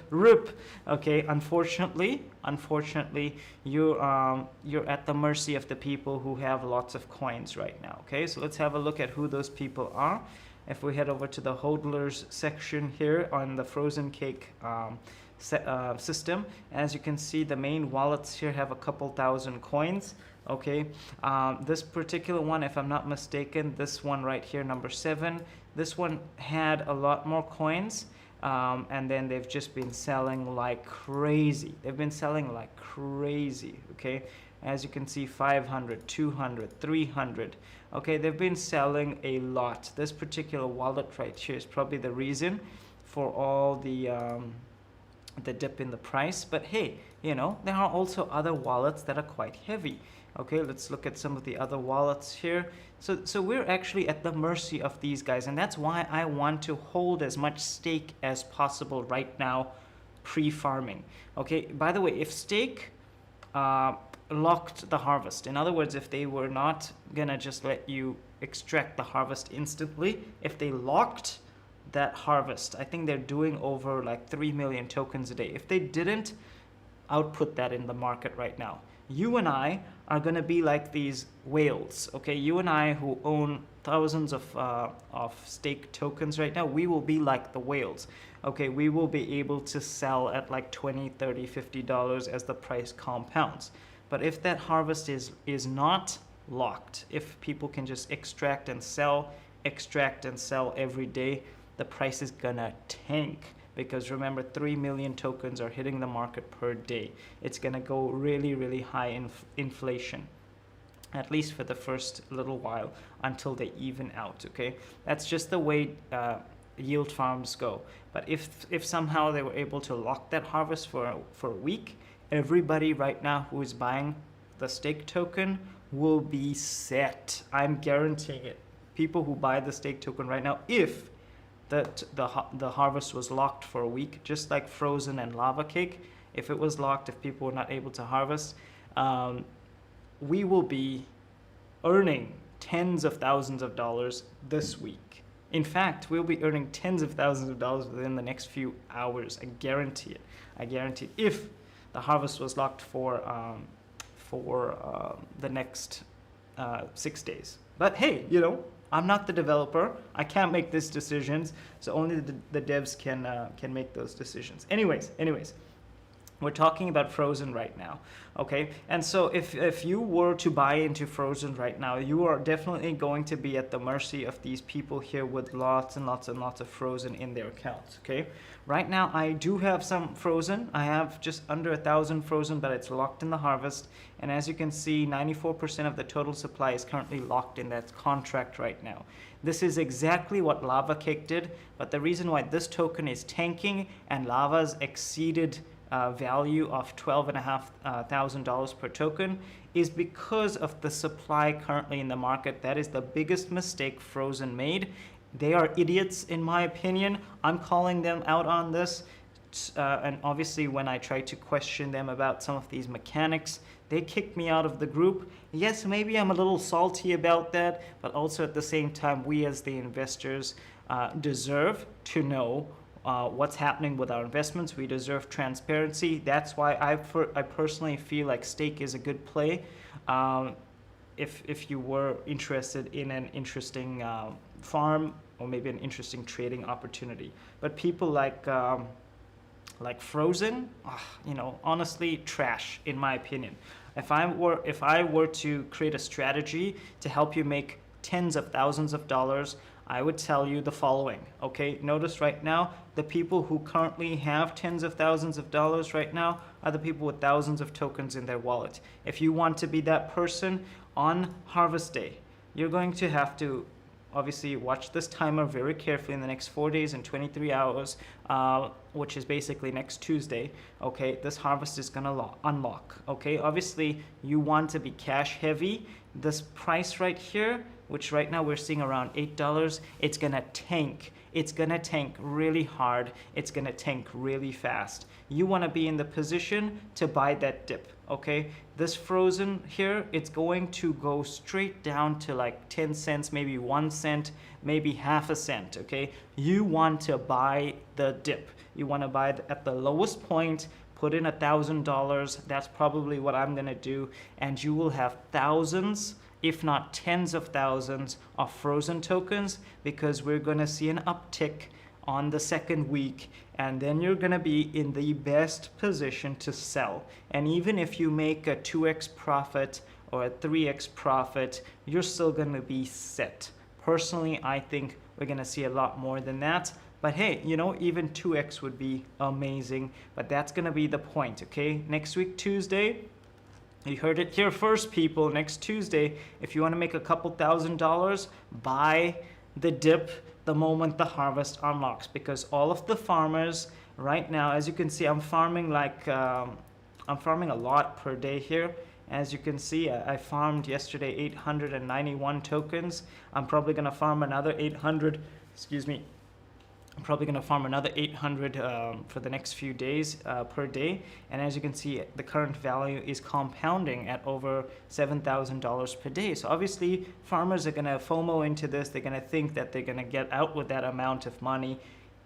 Okay, unfortunately, you're at the mercy of the people who have lots of coins right now. Okay, so let's have a look at who those people are. If we head over to the hodlers section here on the frozen cake system, as you can see, the main wallets here have a couple thousand coins. Okay, this particular one, if I'm not mistaken, this one right here, number 7, this one had a lot more coins, and then they've just been selling like crazy. Okay, As you can see, 500, 200, 300. Okay, they've been selling a lot. This particular wallet right here is probably the reason for all the dip in the price. But hey, you know, there are also other wallets that are quite heavy. Okay, let's look at some of the other wallets here. So we're actually at the mercy of these guys, and that's why I want to hold as much stake as possible right now, pre-farming. Okay, by the way, if stake locked the harvest, in other words, if they were not gonna just let you extract the harvest instantly, if they locked that harvest, I think they're doing over like 3 million tokens a day. If they didn't output that in the market right now, you and I are going to be like these whales. Okay, you and I who own thousands of stake tokens right now, we will be like the whales. Okay, we will be able to sell at like $20, $30, $50 as the price compounds. But if that harvest is not locked, if people can just extract and sell every day, the price is gonna tank. Because remember, 3 million tokens are hitting the market per day. It's gonna go really, really high in inflation, at least for the first little while until they even out. Okay, that's just the way yield farms go. But if somehow they were able to lock that harvest for a week, everybody right now who is buying the stake token will be set. I'm guaranteeing it. People who buy the stake token right now, if the harvest was locked for a week, just like frozen and lavacake, if it was locked, if people were not able to harvest, we will be earning tens of thousands of dollars this week. In fact, we'll be earning tens of thousands of dollars within the next few hours. I guarantee it. I guarantee it. If the harvest was locked for the next 6 days. But hey, you know, I'm not the developer. I can't make these decisions, so only the devs can make those decisions. Anyways, we're talking about frozen right now, okay? And so if you were to buy into frozen right now, you are definitely going to be at the mercy of these people here with lots and lots and lots of frozen in their accounts, okay? Right now, I do have some frozen. I have just under 1,000 frozen, but it's locked in the harvest. And as you can see, 94% of the total supply is currently locked in that contract right now. This is exactly what lavacake did, but the reason why this token is tanking and lava's exceeded value of $12,500 per token is because of the supply currently in the market. That is the biggest mistake Frozen made. They are idiots, in my opinion. I'm calling them out on this. And obviously, when I try to question them about some of these mechanics, they kick me out of the group. Yes, maybe I'm a little salty about that, but also at the same time, we as the investors deserve to know what's happening with our investments. We deserve transparency. That's why I personally feel like stake is a good play. If you were interested in an interesting farm or maybe an interesting trading opportunity, but people like Frozen, you know, honestly, trash in my opinion. If I were to create a strategy to help you make tens of thousands of dollars, I would tell you the following, okay? Notice right now, the people who currently have tens of thousands of dollars right now are the people with thousands of tokens in their wallet. If you want to be that person on harvest day, you're going to have to obviously watch this timer very carefully in the next 4 days and 23 hours, which is basically next Tuesday. Okay, this harvest is gonna unlock. Okay, obviously you want to be cash heavy. This price right here, which right now we're seeing around $8, it's gonna tank. It's gonna tank really hard. It's gonna tank really fast. You wanna be in the position to buy that dip, okay? This Frozen here, it's going to go straight down to like 10 cents, maybe 1 cent, maybe half a cent, okay? You want to buy the dip. You wanna buy it at the lowest point, put in $1,000. That's probably what I'm gonna do. And you will have thousands, if not tens of thousands of Frozen tokens, because we're gonna see an uptick on the second week, and then you're gonna be in the best position to sell. And even if you make a 2x profit or a 3x profit, you're still gonna be set. Personally, I think we're gonna see a lot more than that. But hey, you know, even 2x would be amazing, but that's gonna be the point, okay? Next week, Tuesday, You heard it here first, people. Next Tuesday, if you want to make a couple $1,000s, buy the dip the moment the harvest unlocks, because all of the farmers right now, as you can see, I'm farming a lot per day here. As you can see, I farmed yesterday 891 tokens. I'm probably going to farm another 800, excuse me, I'm probably going to farm another 800 for the next few days per day. And as you can see, the current value is compounding at over $7,000 per day. So obviously, farmers are going to FOMO into this. They're going to think that they're going to get out with that amount of money.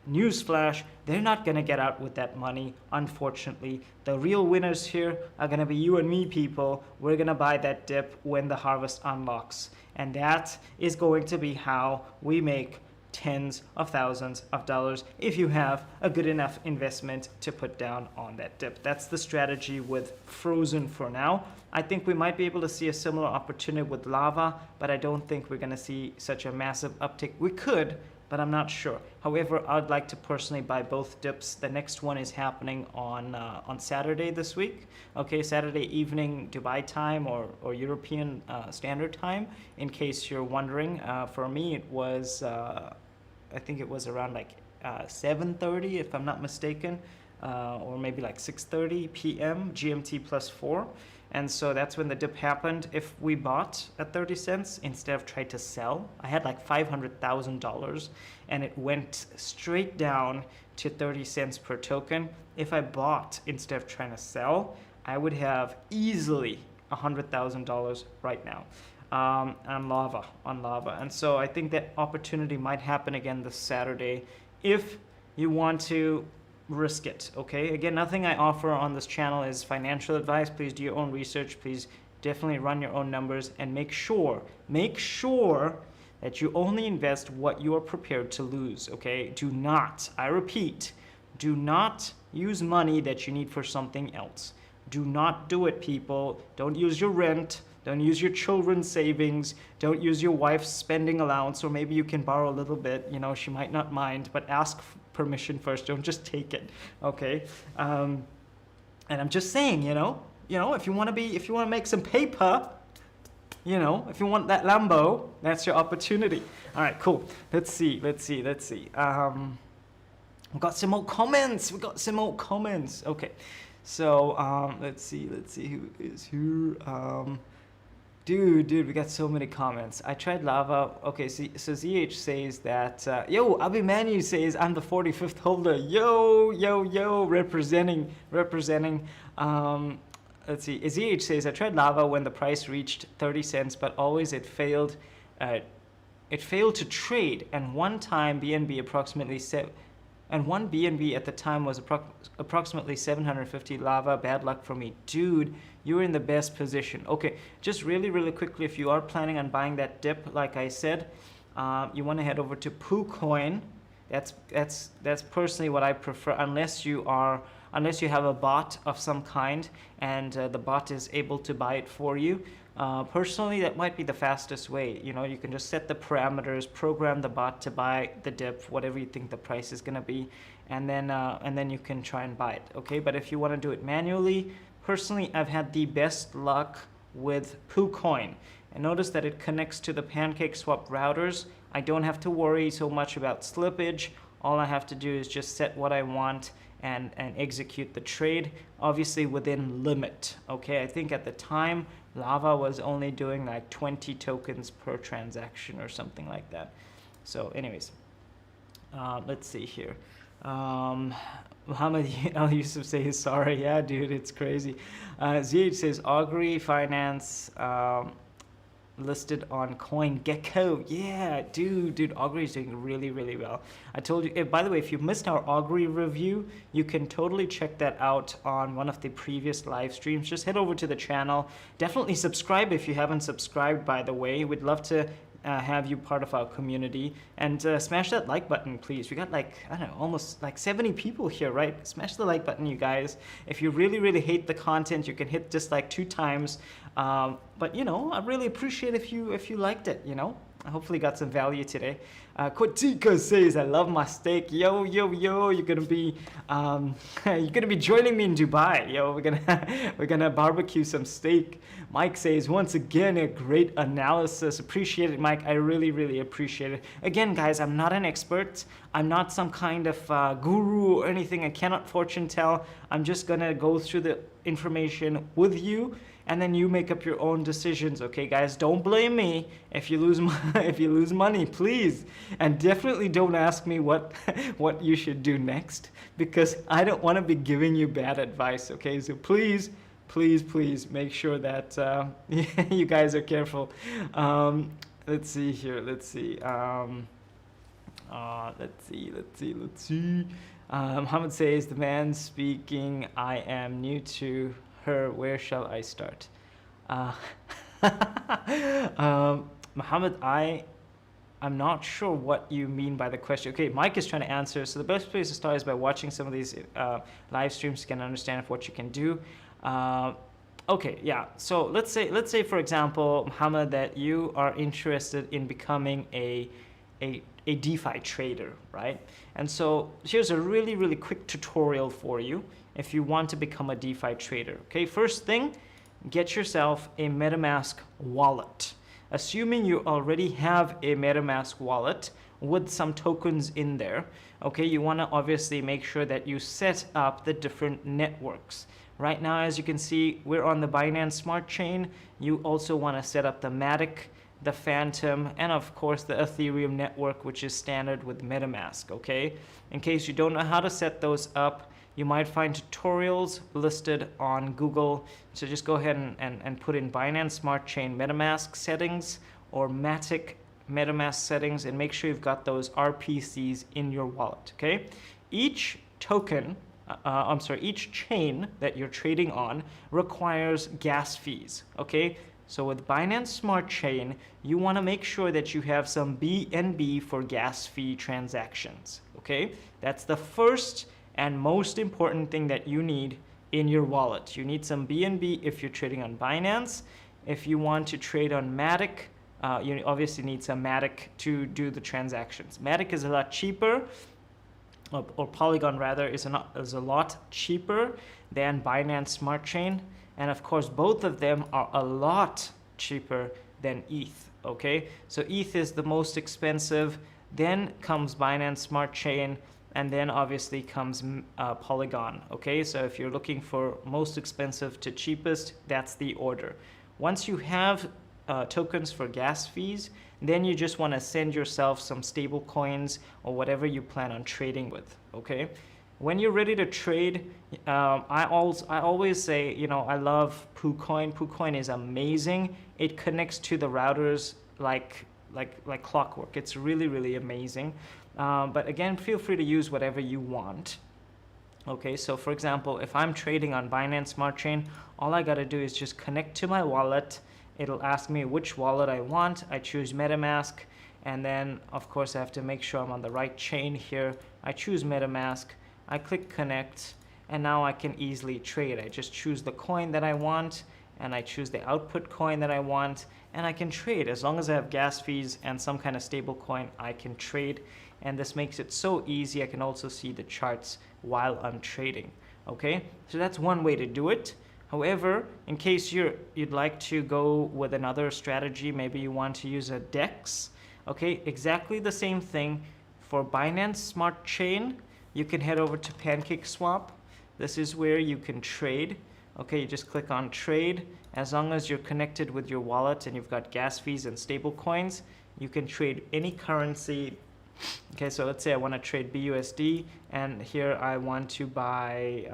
Newsflash, they're not going to get out with that money, unfortunately. The real winners here are going to be you and me, people. We're going to buy that dip when the harvest unlocks. And that is going to be how we make tens of thousands of dollars if you have a good enough investment to put down on that dip. That's the strategy with Frozen for now. I think we might be able to see a similar opportunity with Lava, but I don't think we're going to see such a massive uptick. We could, but I'm not sure. However, I'd like to personally buy both dips. The next one is happening on Saturday this week. Okay, Saturday evening Dubai time or European Standard Time, in case you're wondering. For me, it was, I think it was around like 7:30, if I'm not mistaken, or maybe like 6:30 p.m. GMT +4. And so that's when the dip happened. If we bought at 30 cents instead of tried to sell, I had like $500,000 and it went straight down to 30 cents per token. If I bought instead of trying to sell, I would have easily $100,000 right now on Lava. And so I think that opportunity might happen again this Saturday if you want to risk it. Okay, again, nothing I offer on this channel is financial advice. Please do your own research. Please definitely run your own numbers and make sure that you only invest what you are prepared to lose. Okay, do not, I repeat, do not use money that you need for something else. Do not do it, people. Don't use your rent. Don't use your children's savings. Don't use your wife's spending allowance, or maybe you can borrow a little bit. You know, she might not mind, but ask permission first. Don't just take it, okay? And I'm just saying, you know, if you want to make some paper, you know, if you want that Lambo, that's your opportunity. All right, cool. Let's see. We've got some more comments. Okay. So let's see who is here. Dude, we got so many comments. I tried Lava. Okay, so ZH says that, yo, Abhimanyu says, I'm the 45th holder. Yo, representing. Let's see, ZH says, I tried Lava when the price reached 30 cents, but always it failed to trade, and one time BNB at the time was approximately 750 Lava. Bad luck for me. Dude, you're in the best position. Okay, just really quickly, if you are planning on buying that dip, like I said, you want to head over to PooCoin. That's personally what I prefer, unless you have a bot of some kind and the bot is able to buy it for you. Personally, that might be the fastest way. You know, you can just set the parameters, program the bot to buy the dip, whatever you think the price is going to be, and then you can try and buy it. Okay, but if you want to do it manually, personally, I've had the best luck with PooCoin. And notice that it connects to the PancakeSwap routers. I don't have to worry so much about slippage. All I have to do is just set what I want and execute the trade, obviously within limit. Okay, I think at the time Lava was only doing like 20 tokens per transaction or something like that. So anyways, let's see here. Muhammad Al Yusuf says sorry. Yeah, dude, it's crazy. ZH says Augury Finance listed on CoinGecko. Yeah, dude, Augury is doing really well. I told you, by the way, if you missed our Augury review, you can totally check that out on one of the previous live streams. Just head over to the channel. Definitely subscribe if you haven't subscribed, by the way. We'd love to have you part of our community, and smash that like button, please. We got like, I don't know, almost like 70 people here, right? Smash the like button, you guys. If you really hate the content, you can hit dislike 2 times. But you know, I really appreciate if you liked it, you know. hopefully got some value today. Kotika says, I love my steak. Yo, yo, yo, you're gonna be joining me in Dubai. Yo, we're gonna barbecue some steak. Mike says, once again, a great analysis. Appreciate it, Mike. I really, really appreciate it. Again, guys, I'm not an expert. I'm not some kind of guru or anything. I cannot fortune tell. I'm just gonna go through the information with you, and then you make up your own decisions. Okay, guys, don't blame me if you lose if you lose money, please. And definitely don't ask me what you should do next, because I don't want to be giving you bad advice. Okay, so please make sure that you guys are careful. Let's see here. Let's see. Let's see. Muhammad says, the man speaking, I am new to her. Where shall I start? Muhammad, I'm not sure what you mean by the question. Okay, Mike is trying to answer. So the best place to start is by watching some of these live streams. You can understand what you can do. Okay, yeah. So let's say for example, Muhammad, that you are interested in becoming a DeFi trader, right? And so here's a really, really quick tutorial for you if you want to become a DeFi trader. Okay, first thing, get yourself a MetaMask wallet. Assuming you already have a MetaMask wallet with some tokens in there, okay, you want to obviously make sure that you set up the different networks. Right now, as you can see, we're on the Binance Smart Chain. You also want to set up the Matic, the Phantom, and of course the Ethereum network, which is standard with MetaMask, okay? In case you don't know how to set those up, you might find tutorials listed on Google. So just go ahead and put in Binance Smart Chain MetaMask settings or Matic MetaMask settings, and make sure you've got those RPCs in your wallet, okay? Each token, each chain that you're trading on requires gas fees, okay? So with Binance Smart Chain, you want to make sure that you have some BNB for gas fee transactions, okay? That's the first and most important thing that you need in your wallet. You need some BNB if you're trading on Binance. If you want to trade on Matic, you obviously need some Matic to do the transactions. Matic is a lot cheaper, or Polygon rather, is a lot cheaper than Binance Smart Chain. And of course, both of them are a lot cheaper than ETH, okay? So ETH is the most expensive, then comes Binance Smart Chain, and then obviously comes Polygon, okay? So if you're looking for most expensive to cheapest, that's the order. Once you have tokens for gas fees, then you just want to send yourself some stable coins or whatever you plan on trading with, okay? When you're ready to trade, I always say, you know, I love PooCoin. PooCoin is amazing. It connects to the routers like clockwork. It's really, really amazing. But again, feel free to use whatever you want. Okay, so for example, if I'm trading on Binance Smart Chain, all I gotta do is just connect to my wallet. It'll ask me which wallet I want. I choose MetaMask, and then of course I have to make sure I'm on the right chain here. I choose MetaMask. I click connect, and now I can easily trade. I just choose the coin that I want, and I choose the output coin that I want, and I can trade. As long as I have gas fees and some kind of stable coin, I can trade. And this makes it so easy. I can also see the charts while I'm trading. Okay, so that's one way to do it. However, in case you'd like to go with another strategy, maybe you want to use a DEX, okay, exactly the same thing. For Binance Smart Chain, you can head over to PancakeSwap. This is where you can trade. Okay, you just click on trade. As long as you're connected with your wallet and you've got gas fees and stable coins, you can trade any currency. Okay, so let's say I want to trade BUSD, and here I want to buy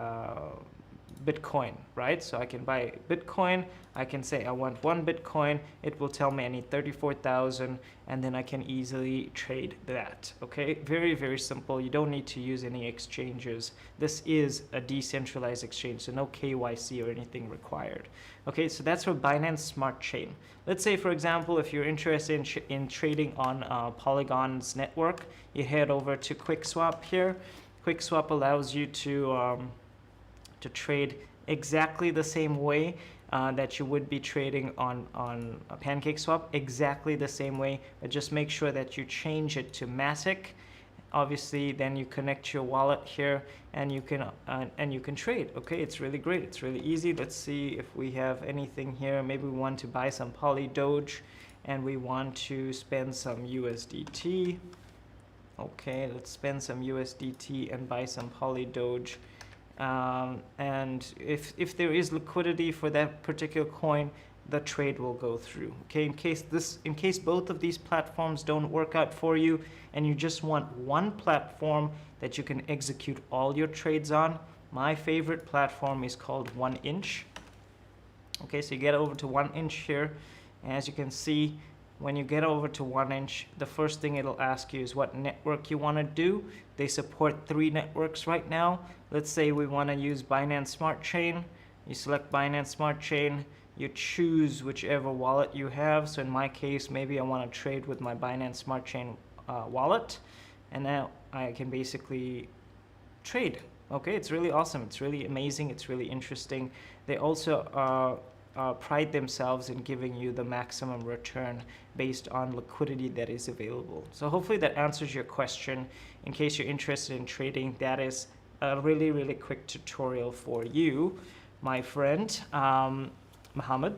Bitcoin, right? So I can buy Bitcoin. I can say I want 1 Bitcoin. It will tell me I need 34,000, and then I can easily trade that. Okay, very, very simple. You don't need to use any exchanges. This is a decentralized exchange, so no KYC or anything required. Okay, so that's for Binance Smart Chain. Let's say, for example, if you're interested in trading on Polygon's network, you head over to QuickSwap here. QuickSwap allows you to trade exactly the same way that you would be trading on a PancakeSwap, exactly the same way, but just make sure that you change it to Matic. Obviously, then you connect your wallet here and you can trade. Okay, it's really great, it's really easy. Let's see if we have anything here. Maybe we want to buy some Poly Doge and we want to spend some USDT. Okay, let's spend some USDT and buy some Poly Doge. And if there is liquidity for that particular coin, the trade will go through. Okay, in case both of these platforms don't work out for you and you just want one platform that you can execute all your trades on, my favorite platform is called 1inch. Okay, so you get over to 1inch here, and as you can see, when you get over to 1inch, the first thing it'll ask you is what network you want to do. They support 3 networks right now. Let's say we want to use Binance Smart Chain. You select Binance Smart Chain, you choose whichever wallet you have. So in my case, maybe I want to trade with my Binance Smart Chain wallet, and now I can basically trade. Okay, it's really awesome, it's really amazing, it's really interesting. They also pride themselves in giving you the maximum return based on liquidity that is available. So hopefully that answers your question. In case you're interested in trading, that is a really, really quick tutorial for you, my friend. Muhammad.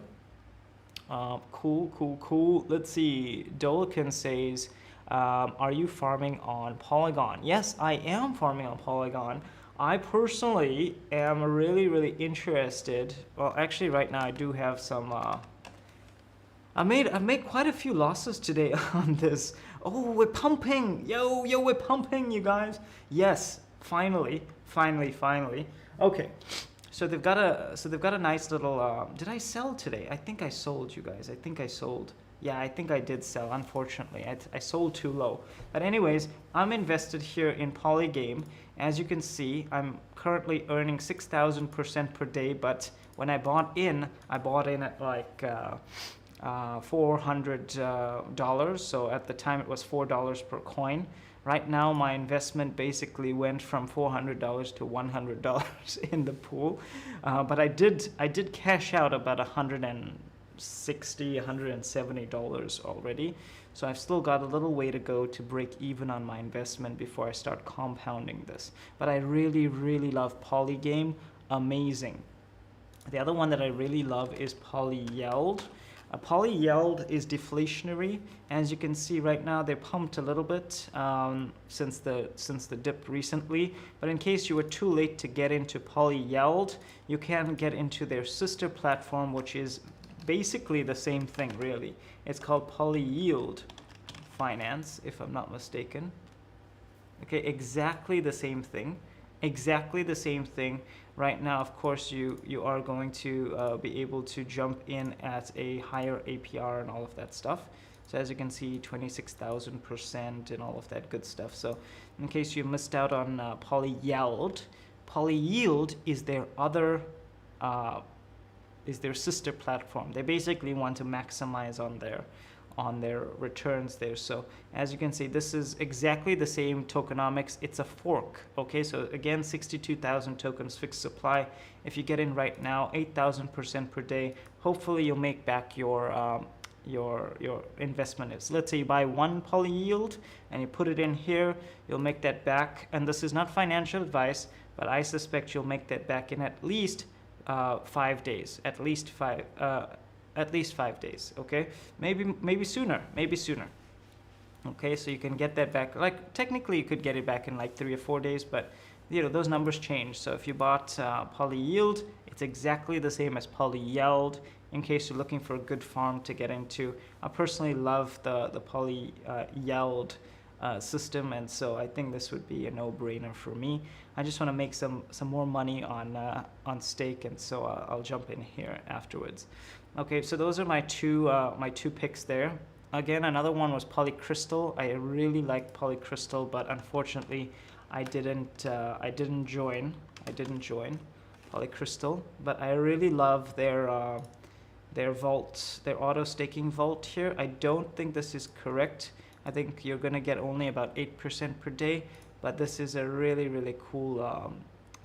Cool. Let's see. Dolican says, are you farming on Polygon? Yes, I am farming on Polygon. I personally am really, really interested. Well, actually, right now I do have some. I've made quite a few losses today on this. Oh, we're pumping! Yo, we're pumping, you guys. Yes, finally. Okay. So they've got a nice little. Did I sell today? I think I sold, you guys. I think I sold. Yeah, I think I did sell. Unfortunately, I sold too low. But anyways, I'm invested here in Polygame. As you can see, I'm currently earning 6,000% per day. But when I bought in at like $400. So at the time it was $4 per coin. Right now, my investment basically went from $400 to $100 in the pool, but I did cash out about $160, $170 already. So I've still got a little way to go to break even on my investment before I start compounding this. But I really, really love Polygame. Amazing. The other one that I really love is PolyYeld. PolyYeld is deflationary. As you can see right now, they pumped a little bit since the dip recently. But in case you were too late to get into PolyYeld, you can get into their sister platform, which is basically the same thing, really. It's called Ethereum Finance, if I'm not mistaken. Okay, exactly the same thing. Exactly the same thing. Right now, of course, you are going to be able to jump in at a higher APR and all of that stuff. So as you can see, 26,000% and all of that good stuff. So in case you missed out on PolyYeld, PolyYeld is their other is their sister platform. They basically want to maximize on their returns there. So as you can see, this is exactly the same tokenomics. It's a fork. Okay, so again, 62,000 tokens fixed supply. If you get in right now, 8,000% per day, hopefully you'll make back your investment is. Let's say you buy one PolyYeld and you put it in here, you'll make that back. And this is not financial advice, but I suspect you'll make that back in at least 5 days, at least 5 days. Okay, maybe sooner. Okay, so you can get that back. Like technically you could get it back in like 3 or 4 days, but you know those numbers change. So if you bought PolyYeld, it's exactly the same as PolyYeld. In case you're looking for a good farm to get into, I personally love the PolyYeld system, and so I think this would be a no-brainer for me. I just want to make some more money on stake, and so I'll jump in here afterwards. Okay, so those are my two picks there. Again, another one was Polycrystal. I really like Polycrystal, but unfortunately, I didn't join Polycrystal. But I really love their vault, their auto staking vault here. I don't think this is correct. I think you're gonna get only about 8% per day, but this is a really, really cool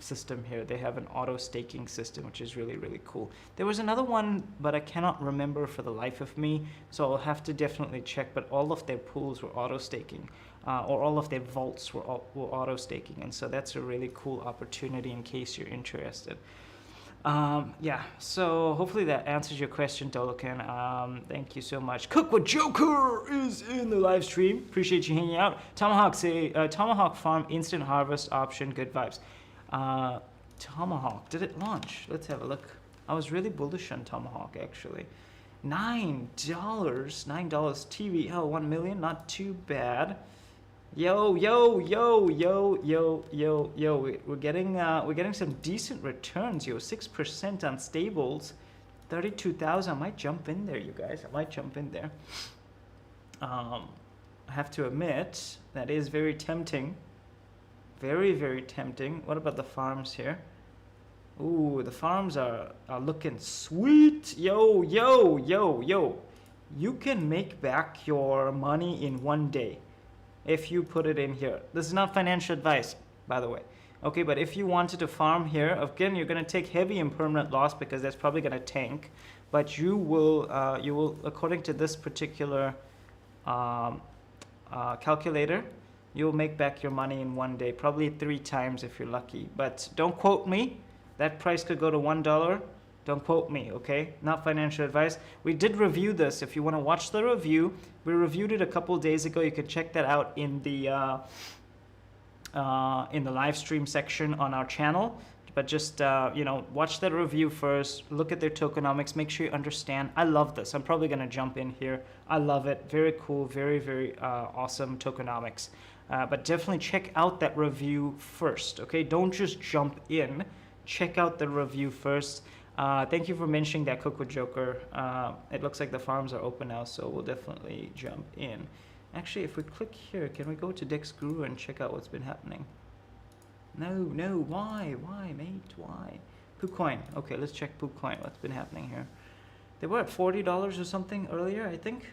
system here. They have an auto staking system, which is really, really cool. There was another one, but I cannot remember for the life of me, so I'll have to definitely check. But all of their pools were auto staking, or all of their vaults were auto staking, and so that's a really cool opportunity in case you're interested. Yeah, so hopefully that answers your question, Dolokan. Thank you so much. Cook with Joker is in the live stream. Appreciate you hanging out. Tomahawk say Tomahawk Farm instant harvest option, good vibes. Tomahawk, did it launch? Let's have a look. I was really bullish on Tomahawk actually. $9, TVL 1 million, not too bad. Yo, we're getting some decent returns, yo. 6% on stables, 32,000. I might jump in there, you guys. I might jump in there. I have to admit that is very tempting. Very, very tempting. What about the farms here? Ooh, the farms are looking sweet. Yo. You can make back your money in 1 day if you put it in here. This is not financial advice, by the way. Okay, but if you wanted to farm here, again, you're going to take heavy impermanent loss because that's probably going to tank. But you will, according to this particular calculator, you'll make back your money in 1 day, probably 3 times if you're lucky. But don't quote me. That price could go to $1. Don't quote me, okay? Not financial advice. We did review this. If you want to watch the review, we reviewed it a couple days ago. You can check that out in the live stream section on our channel. But just watch that review first. Look at their tokenomics. Make sure you understand. I love this. I'm probably gonna jump in here. I love it. Very cool. Very, very awesome tokenomics. But definitely check out that review first, okay? Don't just jump in. Check out the review first. Thank you for mentioning that, Coco Joker. It looks like the farms are open now, so we'll definitely jump in. Actually, if we click here, can we go to Dex Guru and check out what's been happening? No, why, mate, why? PooCoin, okay, let's check PooCoin, what's been happening here. They were at $40 or something earlier, I think.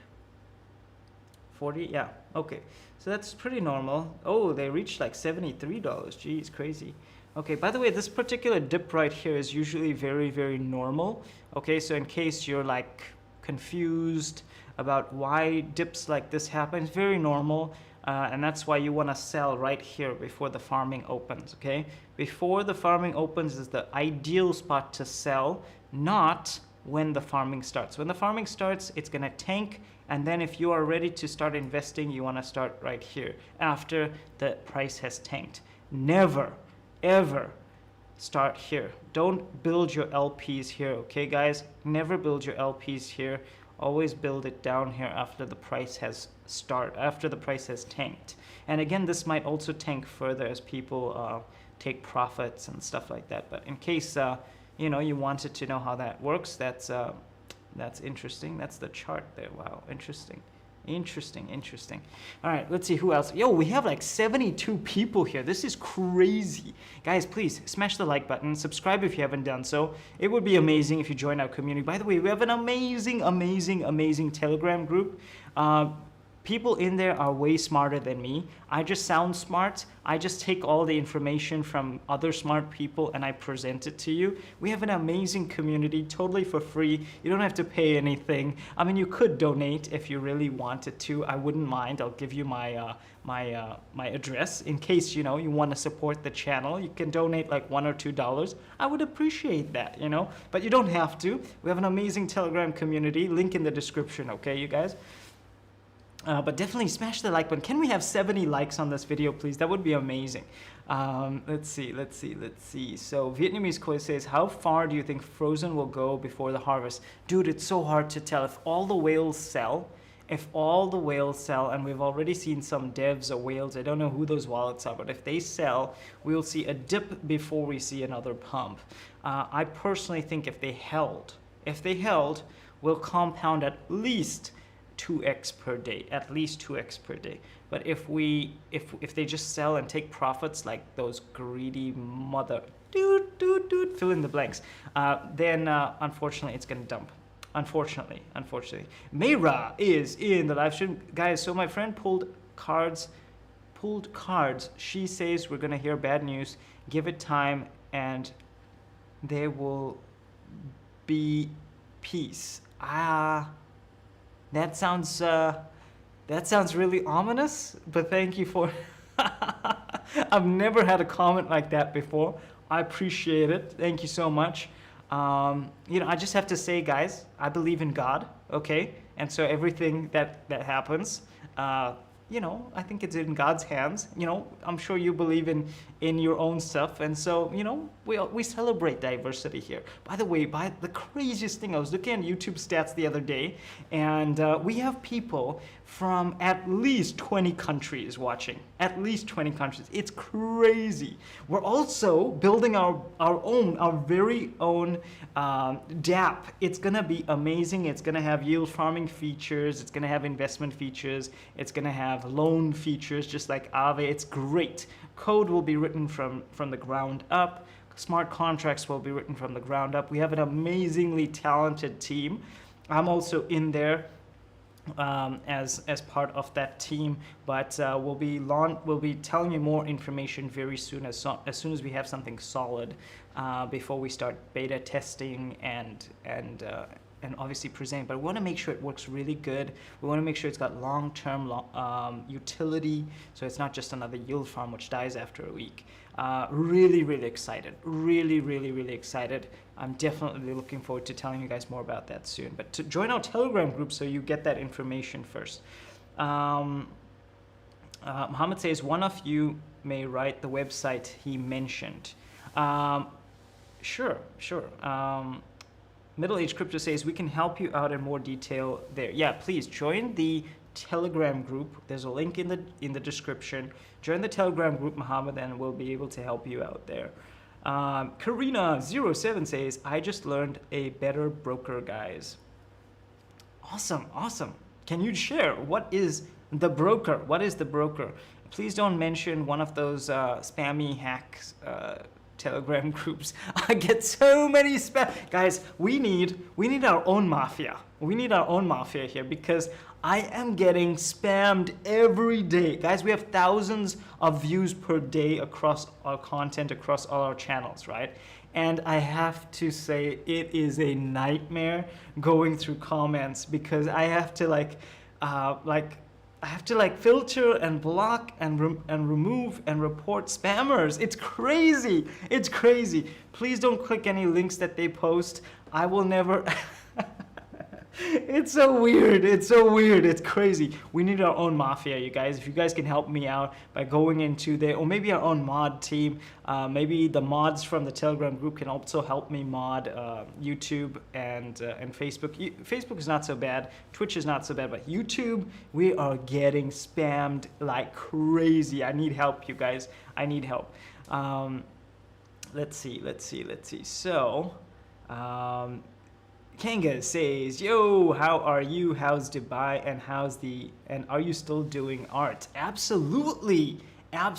40, yeah, okay. So that's pretty normal. Oh, they reached like $73, jeez, crazy. Okay, by the way, this particular dip right here is usually very, very normal. Okay, so in case you're like confused about why dips like this happen, it's very normal. And that's why you want to sell right here before the farming opens, okay? Before the farming opens is the ideal spot to sell, not when the farming starts. When the farming starts, it's going to tank. And then if you are ready to start investing, you want to start right here after the price has tanked. Never, ever start here. Don't build your LPs here, okay, guys? Never build your LPs here. Always build it down here after the price has tanked. And again, this might also tank further as people take profits and stuff like that. But in case you wanted to know how that works, that's interesting. That's the chart there. Wow, interesting. All right, let's see who else. Yo, we have like 72 people here. This is crazy. Guys, please smash the like button. Subscribe if you haven't done so. It would be amazing if you join our community. By the way, we have an amazing Telegram group. People in there are way smarter than me. I just sound smart. I just take all the information from other smart people and I present it to you. We have an amazing community, totally for free. You don't have to pay anything. I mean, you could donate if you really wanted to. I wouldn't mind. I'll give you my my address in case you want to support the channel. You can donate like $1 or $2. I would appreciate that, but you don't have to. We have an amazing Telegram community. Link in the description, okay, you guys? But definitely smash the like button. Can we have 70 likes on this video, please? That would be amazing. Let's see. So Vietnamese Koi says, how far do you think Frozen will go before the harvest? Dude, it's so hard to tell. If all the whales sell, and we've already seen some devs or whales, I don't know who those wallets are, but if they sell, we'll see a dip before we see another pump. I personally think if they held, we'll compound at least 2x per day, But if they just sell and take profits like those greedy fill in the blanks, then unfortunately it's gonna dump. Unfortunately. Mayra is in the live stream, guys. So my friend pulled cards. She says we're gonna hear bad news. Give it time. and there will be peace. That sounds really ominous, but thank you for I've never had a comment like that before. I appreciate it. Thank you so much. I just have to say, guys, I believe in God, okay? And so everything that happens, I think it's in God's hands. I'm sure you believe in your own stuff, and so we celebrate diversity here. By the way, the craziest thing, I was looking at YouTube stats the other day, and we have people from at least 20 countries watching. At least 20 countries. It's crazy. We're also building our very own DApp. It's gonna be amazing. It's gonna have yield farming features. It's gonna have investment features. It's gonna have loan features, just like Aave. It's great. Code will be written from the ground up. Smart contracts will be written from the ground up. We have an amazingly talented team. I'm also in there as part of that team, but we'll be telling you more information very soon, as soon as we have something solid, before we start beta testing and obviously presenting. But we want to make sure it works really good. We want to make sure it's got long-term utility, so it's not just another yield farm which dies after a week. Really, really excited. Really, really, really excited. I'm definitely looking forward to telling you guys more about that soon. But to join our Telegram group so you get that information first. Mohammed says, one of you may write the website he mentioned. Sure. Middle Age Crypto says, we can help you out in more detail there. Yeah, please join the Telegram group. There's a link in the description. Join the Telegram group, Mohammed, and we'll be able to help you out there. Karina07 says, I just learned a better broker, guys. Awesome. Can you share what is the broker? What is the broker? Please don't mention one of those spammy hacks Telegram groups. I get so many spam. Guys, we need our own mafia. We need our own mafia here, because I am getting spammed every day. Guys, we have thousands of views per day across our content, across all our channels, right? And I have to say, it is a nightmare going through comments, because I have to filter and block and remove and report spammers. It's crazy. It's crazy. Please don't click any links that they post. I will never. It's so weird. It's crazy. We need our own mafia, you guys. If you guys can help me out by going into there, or maybe our own mod team. Maybe the mods from the Telegram group can also help me mod YouTube and Facebook. Facebook is not so bad. Twitch is not so bad, but YouTube, we are getting spammed like crazy. I need help, you guys. I need help. Let's see. So, Kanga says, yo, how are you? How's Dubai? And are you still doing art? Absolutely. In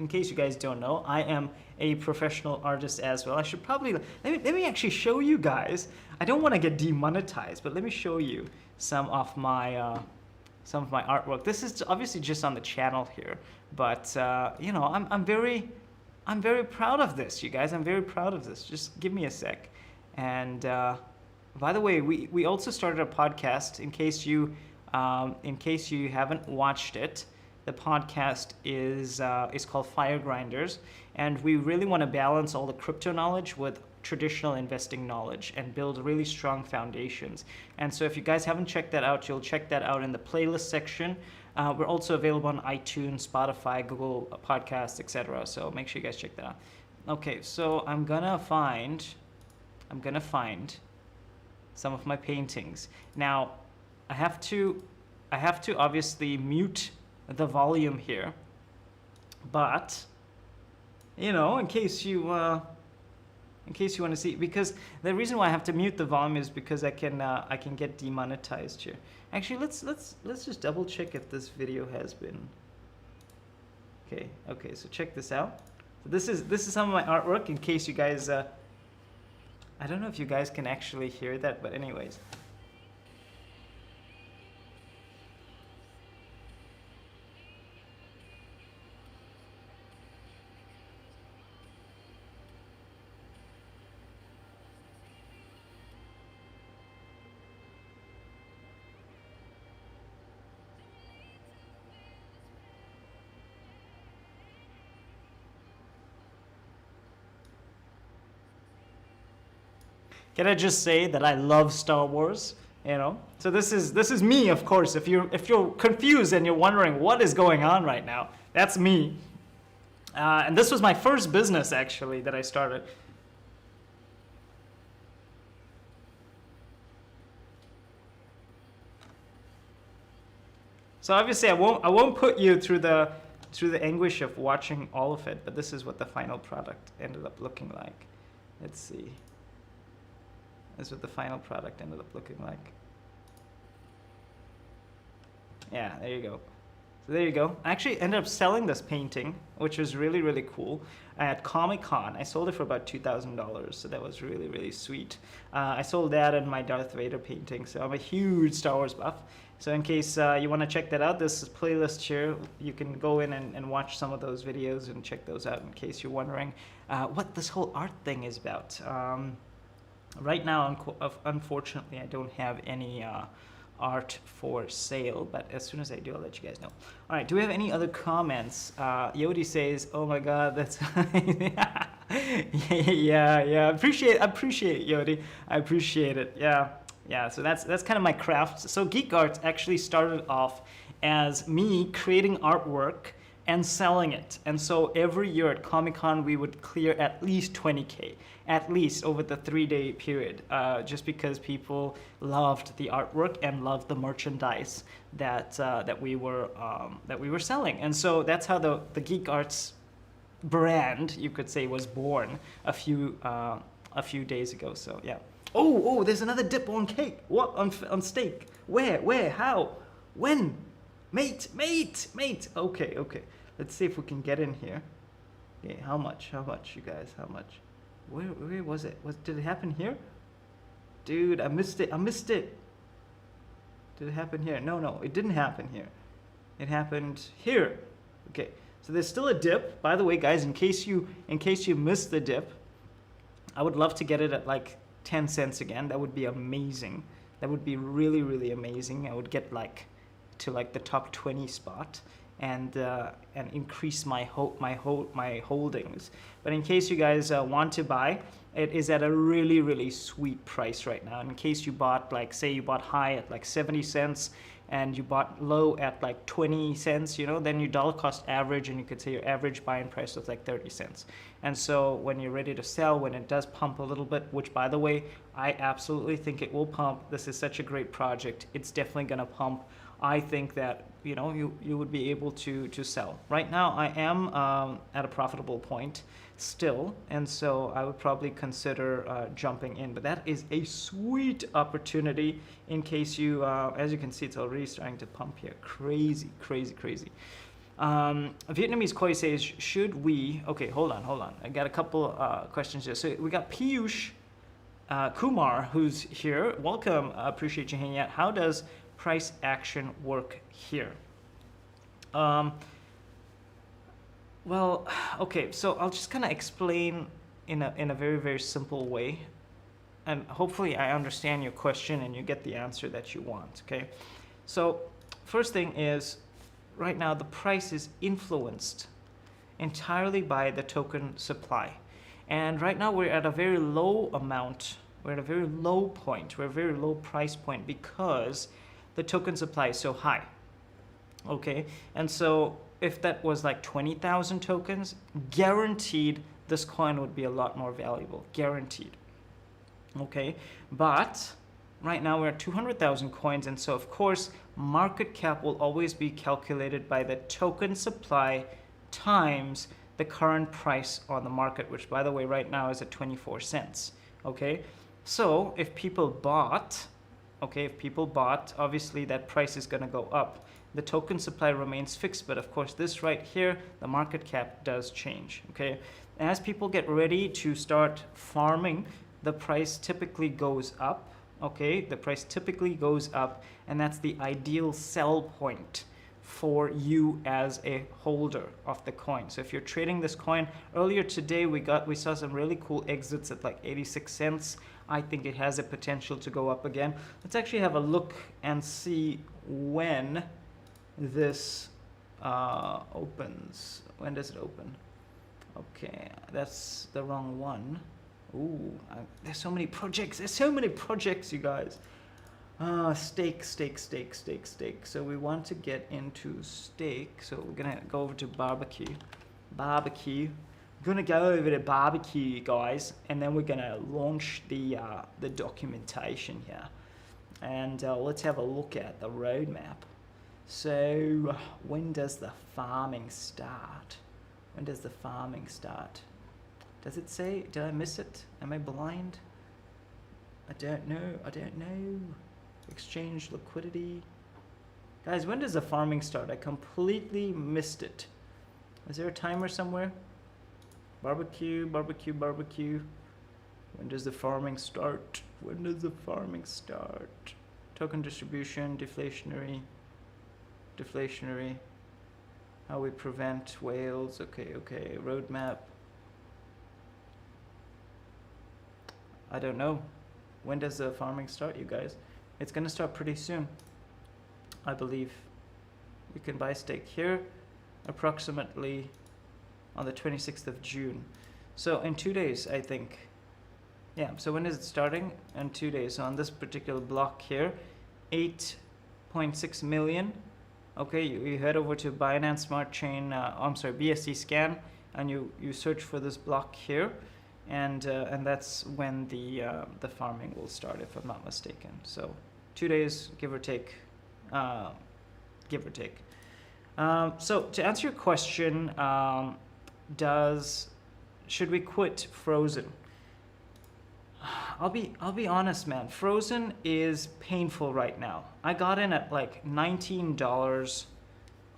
case you guys don't know, I am a professional artist as well. I should probably, let me actually show you guys. I don't want to get demonetized, but let me show you some of my artwork. This is obviously just on the channel here, but I'm very proud of this, you guys. I'm very proud of this. Just give me a sec. And by the way, we also started a podcast. In case you haven't watched it, the podcast is called Fire Grinders, and we really want to balance all the crypto knowledge with traditional investing knowledge and build really strong foundations. And so if you guys haven't checked that out, you'll check that out in the playlist section. We're also available on iTunes, Spotify, Google Podcasts, etc. So make sure you guys check that out. Okay, so I'm gonna find some of my paintings. Now, I have to obviously mute the volume here, but in case you want to see, because the reason why I have to mute the volume is because I can get demonetized here. Actually, let's just double check if this video has been. Okay, so check this out. So this is some of my artwork, in case you guys I don't know if you guys can actually hear that, but anyways. Can I just say that I love Star Wars? You know, so this is me, of course. If you're confused and you're wondering what is going on right now, that's me. And this was my first business actually that I started. So obviously I won't put you through the anguish of watching all of it, but this is what the final product ended up looking like. Let's see. This is what the final product ended up looking like. Yeah, there you go. So there you go. I actually ended up selling this painting, which was really, really cool, at Comic-Con. I sold it for about $2,000, so that was really, really sweet. I sold that and my Darth Vader painting, so I'm a huge Star Wars buff. So in case you want to check that out, this is playlist here. You can go in and watch some of those videos and check those out in case you're wondering what this whole art thing is about. Right now, unfortunately, I don't have any art for sale, but as soon as I do, I'll let you guys know. All right, do we have any other comments? Yodi says, oh my god, that's yeah, appreciate Yodi. I appreciate it. Yeah, so that's kind of my craft. So Geek Arts actually started off as me creating artwork and selling it. And so every year at Comic-Con, we would clear at least 20K, at least over the 3-day period, just because people loved the artwork and loved the merchandise that we were selling. And so that's how the Geek Arts brand, you could say, was born a few days ago. So yeah. Oh, there's another dip on cake. What? On steak? Where? How? When? Mate. Okay. Let's see if we can get in here. Okay, how much, you guys? How much? Where was it? Did it happen here? Dude, I missed it. Did it happen here? No, it didn't happen here. It happened here. Okay, so there's still a dip. By the way, guys, in case you missed the dip, I would love to get it at like 10 cents again. That would be amazing. That would be really, really amazing. I would get to the top 20 spot and increase my holdings. But in case you guys want to buy, it is at a really, really sweet price right now. In case you bought, say you bought high at 70 cents and you bought low at 20 cents, then your dollar cost average, and you could say your average buying price was 30 cents. And so when you're ready to sell, when it does pump a little bit, which by the way, I absolutely think it will pump. This is such a great project. It's definitely gonna pump. I think that you would be able to sell. Right now I am at a profitable point still, and so I would probably consider jumping in. But that is a sweet opportunity in case you, as you can see, it's already starting to pump here. Crazy. Vietnamese Koi says, should we, okay, hold on. I got a couple questions here. So we got Piyush Kumar, who's here. Welcome, appreciate you hanging out. How does price action work here? Well, okay, so I'll just kind of explain in a very, very simple way, and hopefully I understand your question and you get the answer that you want. Okay, so first thing is, right now the price is influenced entirely by the token supply, and right now we're at a very low amount. We're at a very low point. We're at a very low price point because the token supply is so high. Okay, and so if that was 20,000 tokens, guaranteed this coin would be a lot more valuable, guaranteed. Okay, but right now we're at 200,000 coins, and so of course market cap will always be calculated by the token supply times the current price on the market, which by the way right now is at 24 cents. Okay, so if people bought, obviously that price is going to go up. The token supply remains fixed, but of course this right here, the market cap does change. Okay, as people get ready to start farming, the price typically goes up. Okay, the price typically goes up, and that's the ideal sell point for you as a holder of the coin. So if you're trading this coin, earlier today we saw some really cool exits at 86 cents. I think it has a potential to go up again. Let's actually have a look and see when this opens. When does it open? Okay, that's the wrong one. Ooh, there's so many projects. There's so many projects, you guys. Stake. So we want to get into stake. So we're gonna go over to barbecue. We're gonna go over to barbecue, guys, and then we're gonna launch the documentation here. And let's have a look at the roadmap. So when does the farming start? Does it say? Did I miss it? Am I blind? I don't know. Exchange liquidity. Guys, when does the farming start? I completely missed it. Is there a timer somewhere? Barbecue. When does the farming start? Token distribution, deflationary. How we prevent whales. Okay. Roadmap. I don't know. When does the farming start, you guys? It's gonna start pretty soon, I believe. You can buy stake here approximately on the 26th of June. So in 2 days, I think. Yeah, so when is it starting? In 2 days. So on this particular block here, 8.6 million. Okay, you head over to Binance Smart Chain, BSC and you search for this block here. And that's when the farming will start, if I'm not mistaken. So 2 days, give or take. So to answer your question, should we quit Frozen? I'll be honest, man. Frozen is painful right now. I got in at like $19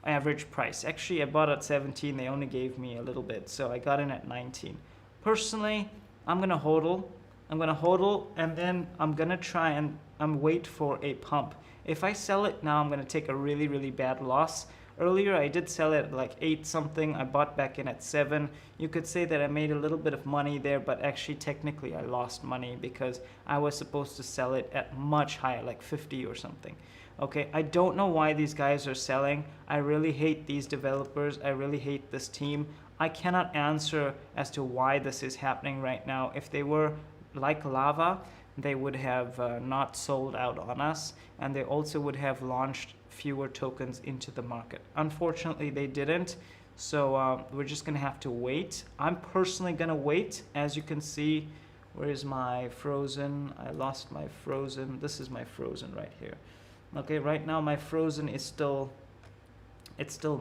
average price. Actually, I bought at 17. They only gave me a little bit, so I got in at 19. Personally, I'm gonna hodl, and then I'm gonna try and wait for a pump. If I sell it now, I'm gonna take a really, really bad loss. Earlier, I did sell it at like 8 something. I bought back in at 7. You could say that I made a little bit of money there, but actually, technically, I lost money because I was supposed to sell it at much higher, like 50 or something. Okay, I don't know why these guys are selling. I really hate these developers. I really hate this team. I cannot answer as to why this is happening right now. If they were like Lava, they would have not sold out on us, and they also would have launched fewer tokens into the market. Unfortunately, they didn't, so we're just gonna have to wait. I'm personally gonna wait. As you can see, where is my Frozen? I lost my Frozen. This is my Frozen right here. Okay, right now my Frozen is still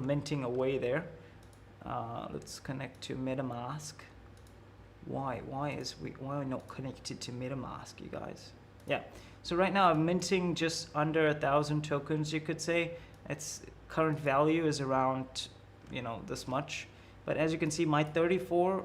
minting away there. Let's connect to MetaMask. Why are we not connected to MetaMask, you guys? Yeah, so right now I'm minting just under 1,000 tokens, you could say. Its current value is around, this much. But as you can see, my 34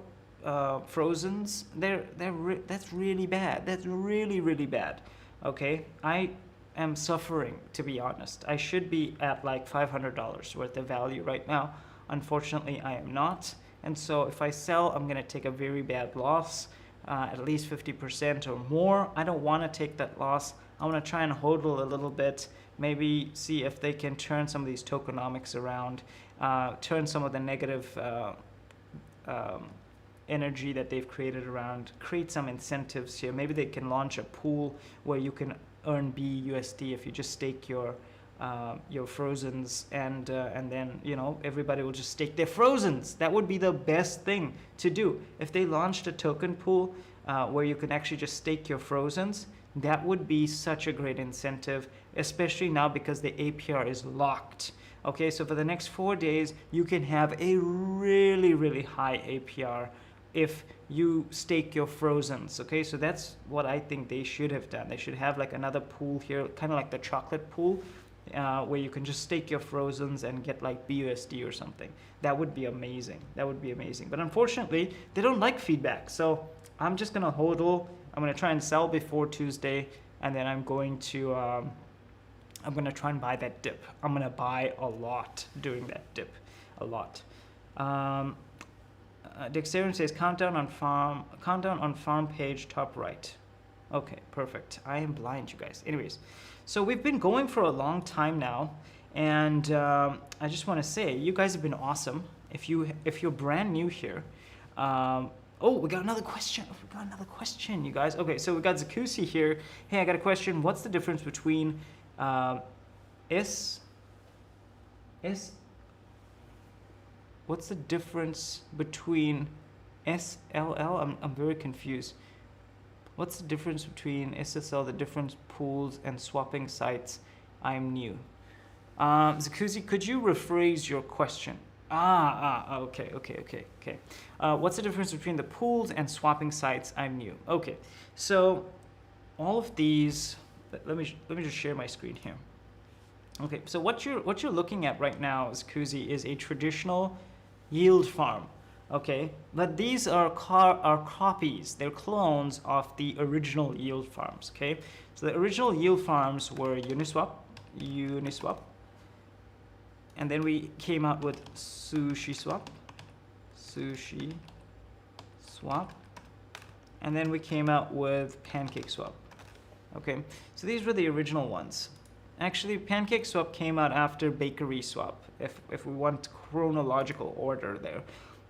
Frozens, that's really bad. That's really, really bad. Okay, I am suffering, to be honest. I should be at like $500 worth of value right now. Unfortunately, I am not. And so if I sell, I'm going to take a very bad loss, at least 50% or more. I don't want to take that loss. I want to try and hodl a little bit, maybe see if they can turn some of these tokenomics around, turn some of the negative energy that they've created around, create some incentives here. Maybe they can launch a pool where you can earn BUSD if you just stake your Frozens, and then everybody will just stake their Frozens. That would be the best thing to do. If they launched a token pool where you can actually just stake your Frozens, that would be such a great incentive, especially now because the APR is locked. Okay, so for the next 4 days, you can have a really, really high APR if you stake your Frozens. Okay, so that's what I think they should have done. They should have like another pool here, kind of like the chocolate pool, where you can just stake your Frozens and get like BUSD or something. That would be amazing. That would be amazing. But unfortunately, they don't like feedback. So I'm just gonna hodl. I'm gonna try and sell before Tuesday, and then I'm going to try and buy that dip. I'm gonna buy a lot during that dip, a lot. Dexterian says countdown on farm page top right. Okay, perfect. I am blind, you guys. Anyways, so we've been going for a long time now, and I just want to say you guys have been awesome. If you're brand new here, Oh, we got another question. Oh, we got another question, you guys. Okay, so we got Zakusi here. Hey, I got a question. What's the difference between what's the difference between SLL? I'm very confused. What's the difference between SSL, the different pools and swapping sites? I'm new. Zakuzi, could you rephrase your question? Okay. What's the difference between the pools and swapping sites? I'm new. Okay, so all of these, let me just share my screen here. Okay, so what you're looking at right now, Zakuzi, is a traditional yield farm. Okay, but these are copies, they're clones of the original yield farms. Okay, so the original yield farms were Uniswap, and then we came out with SushiSwap, and then we came out with PancakeSwap. Okay, so these were the original ones. Actually, PancakeSwap came out after BakerySwap, if we want chronological order there.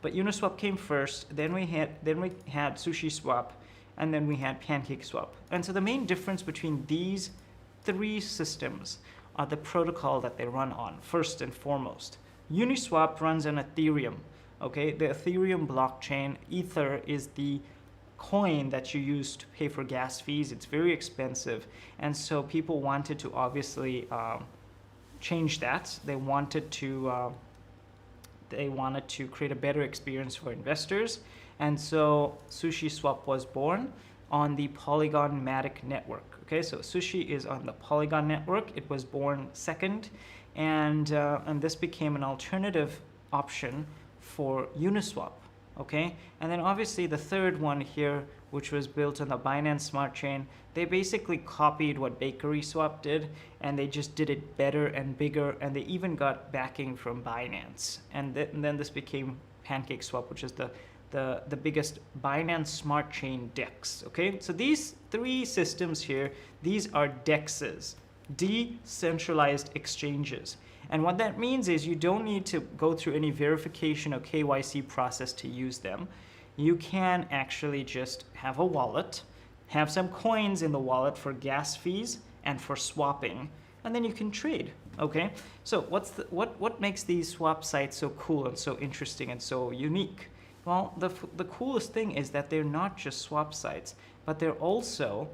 But Uniswap came first, then we had SushiSwap, and then we had PancakeSwap. And so the main difference between these three systems are the protocol that they run on, first and foremost. Uniswap runs on Ethereum, okay? The Ethereum blockchain. Ether is the coin that you use to pay for gas fees. It's very expensive, and so people wanted to obviously change that. They wanted to create a better experience for investors, and so SushiSwap was born on the Polygon Matic network. Okay, so Sushi is on the Polygon network. It was born second, and this became an alternative option for Uniswap. Okay, and then obviously the third one here, which was built on the Binance Smart Chain, they basically copied what BakerySwap did, and they just did it better and bigger, and they even got backing from Binance. And then this became PancakeSwap, which is the biggest Binance Smart Chain DEX. Okay, so these three systems here, these are DEXs, decentralized exchanges. And what that means is you don't need to go through any verification or KYC process to use them. You can actually just have a wallet, have some coins in the wallet for gas fees and for swapping, and then you can trade. Okay, so what makes these swap sites so cool and so interesting and so unique? Well, the coolest thing is that they're not just swap sites, but they're also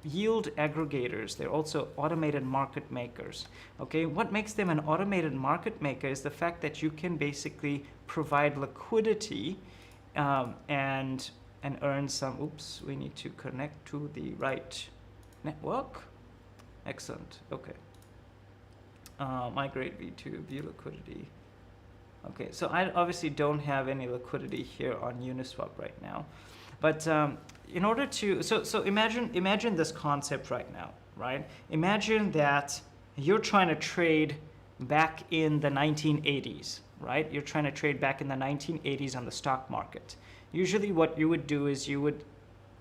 yield aggregators. They're also automated market makers. Okay, what makes them an automated market maker is the fact that you can basically provide liquidity and earn some. Oops, we need to connect to the right network. Excellent. Okay, migrate V2 view liquidity. Okay, so I obviously don't have any liquidity here on Uniswap right now, but in order to, so imagine this concept right now, right? Imagine that you're trying to trade back in the 1980s, right? You're trying to trade back in the 1980s on the stock market. Usually what you would do is you would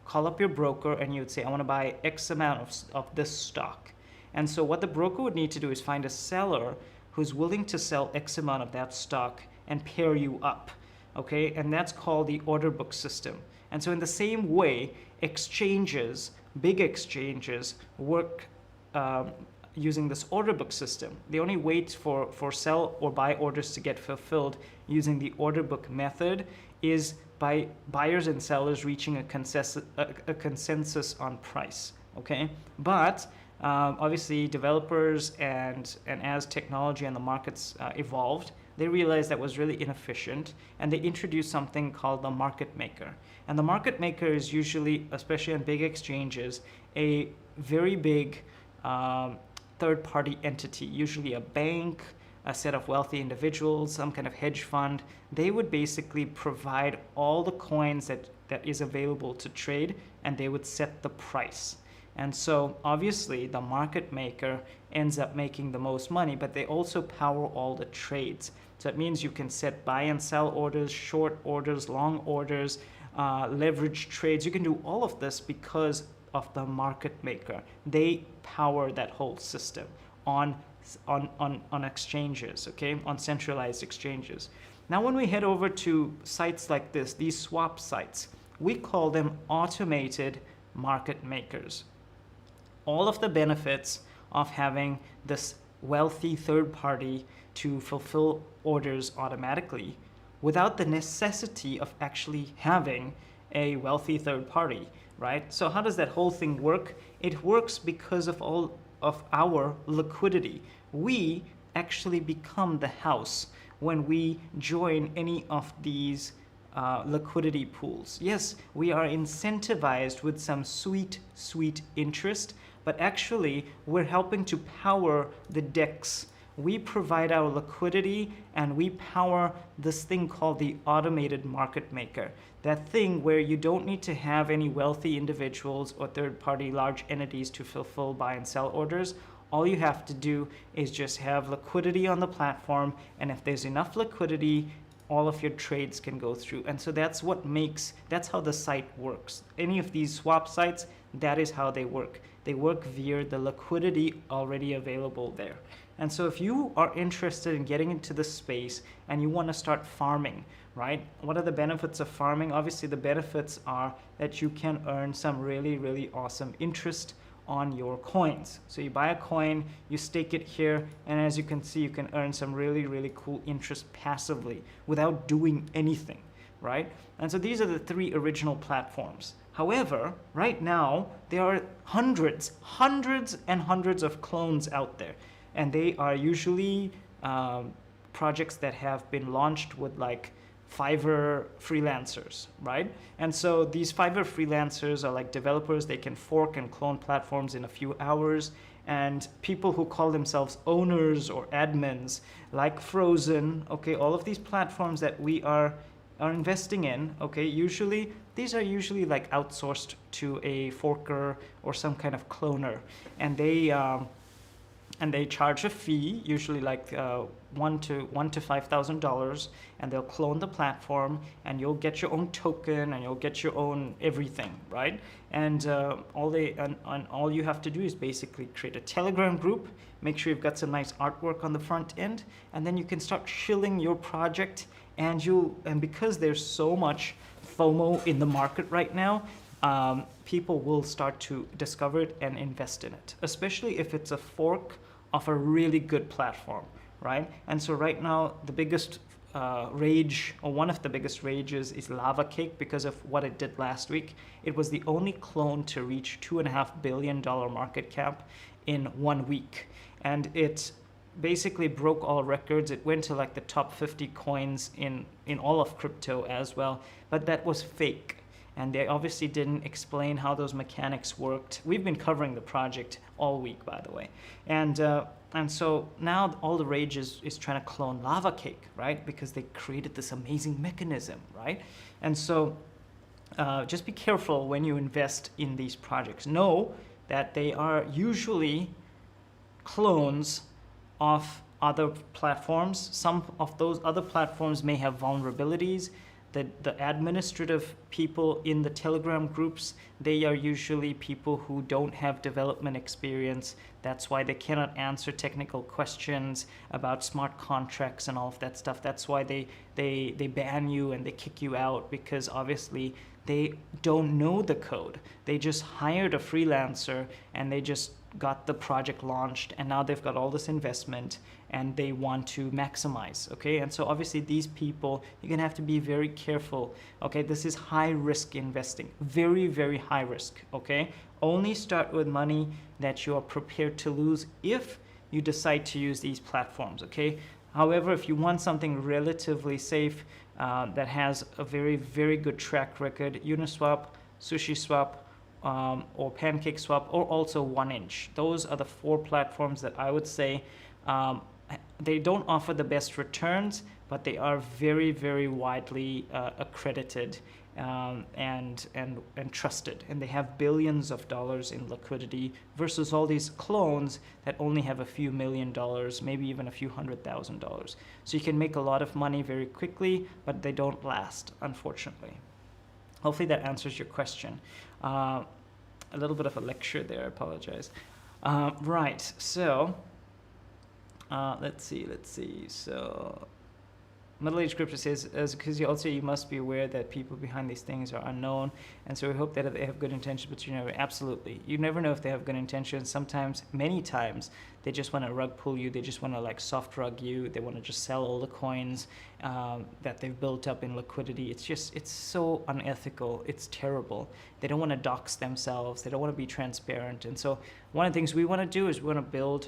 call up your broker and you would say, I want to buy X amount of this stock. And so what the broker would need to do is find a seller who's willing to sell X amount of that stock and pair you up, okay? And that's called the order book system. And so in the same way, exchanges, big exchanges, work using this order book system. They only wait for sell or buy orders to get fulfilled using the order book method is by buyers and sellers reaching a consensus on price, okay? But obviously developers and as technology and the markets evolved, they realized that was really inefficient, and they introduced something called the market maker. And the market maker is usually, especially on big exchanges, a very big third-party entity, usually a bank, a set of wealthy individuals, some kind of hedge fund. They would basically provide all the coins that is available to trade, and they would set the price. And so obviously the market maker ends up making the most money, but they also power all the trades. So it means you can set buy and sell orders, short orders, long orders, leverage trades. You can do all of this because of the market maker. They power that whole system on exchanges, okay, on centralized exchanges. Now when we head over to sites like this, these swap sites, we call them automated market makers. All of the benefits of having this wealthy third party to fulfill orders automatically without the necessity of actually having a wealthy third party, right? So how does that whole thing work? It works because of all of our liquidity. We actually become the house when we join any of these liquidity pools. Yes, we are incentivized with some sweet interest, but actually we're helping to power the DEX. We provide our liquidity and we power this thing called the automated market maker. That thing where you don't need to have any wealthy individuals or third-party large entities to fulfill buy and sell orders. All you have to do is just have liquidity on the platform, and if there's enough liquidity, all of your trades can go through. And so that's how the site works. Any of these swap sites, that is how they work. They work via the liquidity already available there. And so if you are interested in getting into this space and you want to start farming, right? What are the benefits of farming? Obviously the benefits are that you can earn some really awesome interest on your coins. So you buy a coin, you stake it here, and as you can see, you can earn some really cool interest passively without doing anything, right? And so these are the three original platforms. However, right now, there are hundreds and hundreds of clones out there, and they are usually projects that have been launched with like Fiverr freelancers, right? And so these Fiverr freelancers are like developers. They can fork and clone platforms in a few hours. And people who call themselves owners or admins, like Frozen, okay, all of these platforms that we are investing in, okay, these are usually like outsourced to a forker or some kind of cloner, and they charge a fee, usually like $1,000 to $5,000, and they'll clone the platform, and you'll get your own token, and you'll get your own everything, right? And all you have to do is basically create a Telegram group, make sure you've got some nice artwork on the front end, and then you can start shilling your project. And because there's so much FOMO in the market right now, people will start to discover it and invest in it, especially if it's a fork of a really good platform, right? And so right now, the biggest rage, or one of the biggest rages, is lavacake because of what it did last week. It was the only clone to reach $2.5 billion market cap in 1 week. And it basically broke all records. It went to like the top 50 coins in all of crypto as well, but that was fake. And they obviously didn't explain how those mechanics worked. We've been covering the project all week, by the way. And so now all the rage is trying to clone lavacake, right? Because they created this amazing mechanism, right? And so just be careful when you invest in these projects. Know that they are usually clones of other platforms. Some of those other platforms may have vulnerabilities. The administrative people in the Telegram groups, they are usually people who don't have development experience. That's why they cannot answer technical questions about smart contracts and all of that stuff. That's why they ban you and they kick you out, because obviously they don't know the code. They just hired a freelancer and they just got the project launched, and now they've got all this investment and they want to maximize, okay? And so obviously these people, you're gonna have to be very careful, okay? This is high risk investing, very high risk, okay? Only start with money that you are prepared to lose if you decide to use these platforms, okay? However, if you want something relatively safe that has a very good track record, Uniswap, SushiSwap, or PancakeSwap, or also 1inch. Those are the 4 platforms that I would say they don't offer the best returns, but they are very widely accredited and trusted, and they have billions of dollars in liquidity versus all these clones that only have a few $1,000,000, maybe even a few $100,000. So you can make a lot of money very quickly, but they don't last, unfortunately. Hopefully that answers your question. A little bit of a lecture there, I apologize. Right, so let's see. So Middle-aged Crypto says, because you must be aware that people behind these things are unknown, and so we hope that they have good intentions, but you never, absolutely. You never know if they have good intentions. Sometimes, many times, they just want to rug pull you. They just want to like soft rug you. They want to just sell all the coins that they've built up in liquidity. It's so unethical. It's terrible. They don't want to dox themselves. They don't want to be transparent. And so one of the things we want to do is we want to build,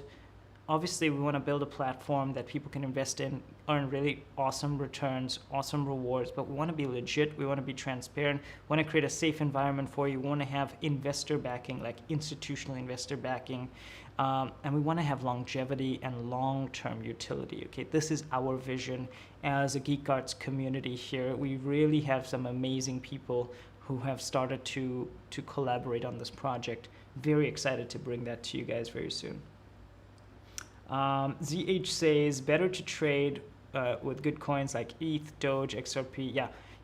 obviously, we want to build a platform that people can invest in, earn really awesome returns, awesome rewards, but we want to be legit. We want to be transparent. We want to create a safe environment for you. We want to have investor backing, like institutional investor backing, and we want to have longevity and long-term utility. Okay, this is our vision as a Geek Arts community here. We really have some amazing people who have started to collaborate on this project. Very excited to bring that to you guys very soon. ZH says, better to trade with good coins like ETH, Doge, XRP.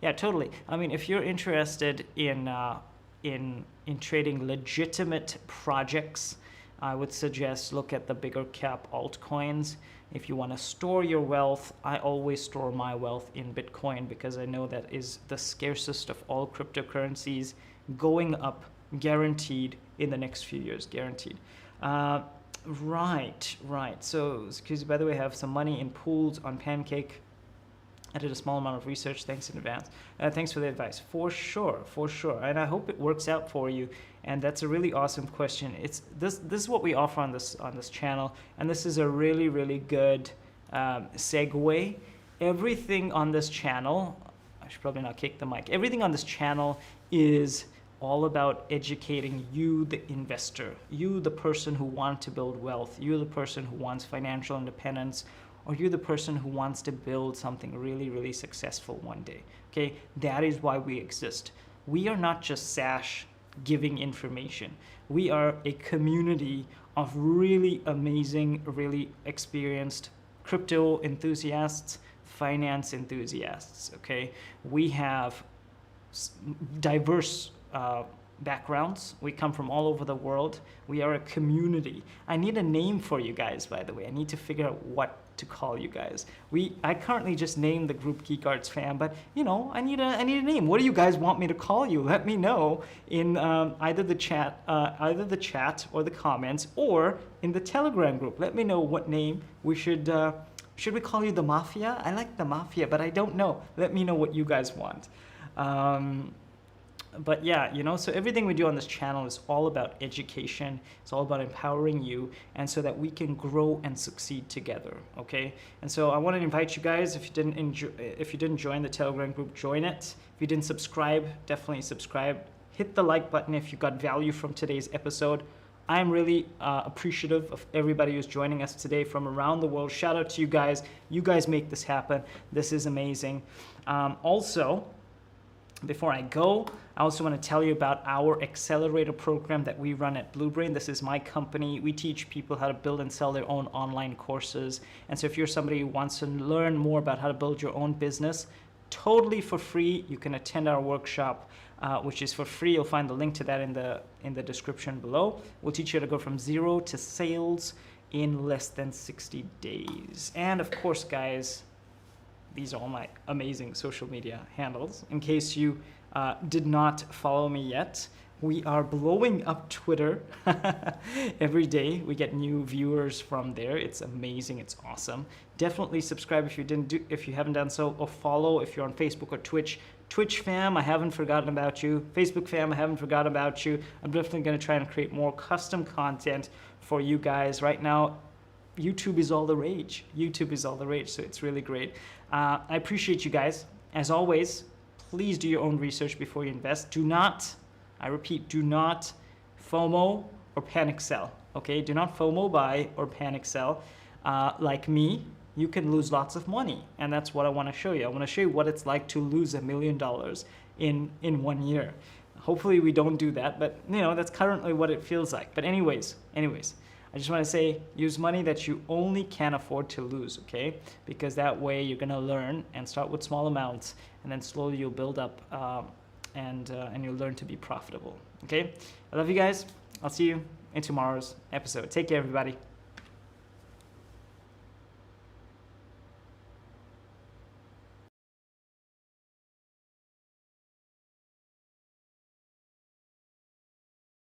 Yeah, totally. I mean, if you're interested in trading legitimate projects, I would suggest look at the bigger cap altcoins. If you want to store your wealth, I always store my wealth in Bitcoin because I know that is the scarcest of all cryptocurrencies, going up guaranteed in the next few years, guaranteed. Right. So, excuse me, by the way, I have some money in pools on Pancake. I did a small amount of research. Thanks in advance. Thanks for the advice. For sure. And I hope it works out for you. And that's a really awesome question. It's this is what we offer on this channel, and this is a really, really good segue. Everything on this channel, I should probably not kick the mic. Everything on this channel is all about educating you, the investor, you, the person who wants to build wealth, you, the person who wants financial independence, or you, the person who wants to build something really, really successful one day. Okay, that is why we exist. We are not just Sash giving information. We are a community of really amazing, really experienced crypto enthusiasts, finance enthusiasts. Okay, we have diverse backgrounds. We come from all over the world. We are a community. I need a name for you guys, by the way. I need to figure out what to call you guys. I currently just named the group Geek Arts Fam, but you know, I need a name. What do you guys want me to call you? Let me know in either the chat or the comments, or in the Telegram group. Let me know what name we should we call you the Mafia? I like the Mafia, but I don't know. Let me know what you guys want. But yeah, you know, so everything we do on this channel is all about education. It's all about empowering you, and so that we can grow and succeed together. Okay, and so I want to invite you guys, if you didn't join the Telegram group, join it. If you didn't subscribe, definitely subscribe. Hit the like button if you got value from today's episode. I'm really appreciative of everybody who's joining us today from around the world. Shout out to you guys. You guys make this happen. This is amazing. Also, before I go, I also want to tell you about our accelerator program that we run at Bluebrain. This is my company. We teach people how to build and sell their own online courses. And so if you're somebody who wants to learn more about how to build your own business, totally for free, you can attend our workshop, which is for free. You'll find the link to that in the description below. We'll teach you how to go from zero to sales in less than 60 days. And of course, guys, these are all my amazing social media handles. In case you did not follow me yet, we are blowing up Twitter every day. We get new viewers from there. It's amazing. It's awesome. Definitely subscribe if you haven't done so, or follow if you're on Facebook or Twitch. Twitch fam, I haven't forgotten about you. Facebook fam, I haven't forgotten about you. I'm definitely going to try and create more custom content for you guys. Right now, YouTube is all the rage. So it's really great. I appreciate you guys. As always, please do your own research before you invest. Do not, I repeat, do not FOMO or panic sell. Okay, do not FOMO buy or panic sell. Like me, you can lose lots of money, and that's what I want to show you. I want to show you what it's like to lose $1 million in 1 year. Hopefully we don't do that, but you know, that's currently what it feels like. But anyways, I just want to say, use money that you only can afford to lose, okay? Because that way you're going to learn and start with small amounts, and then slowly you'll build up and you'll learn to be profitable, okay? I love you guys. I'll see you in tomorrow's episode. Take care, everybody.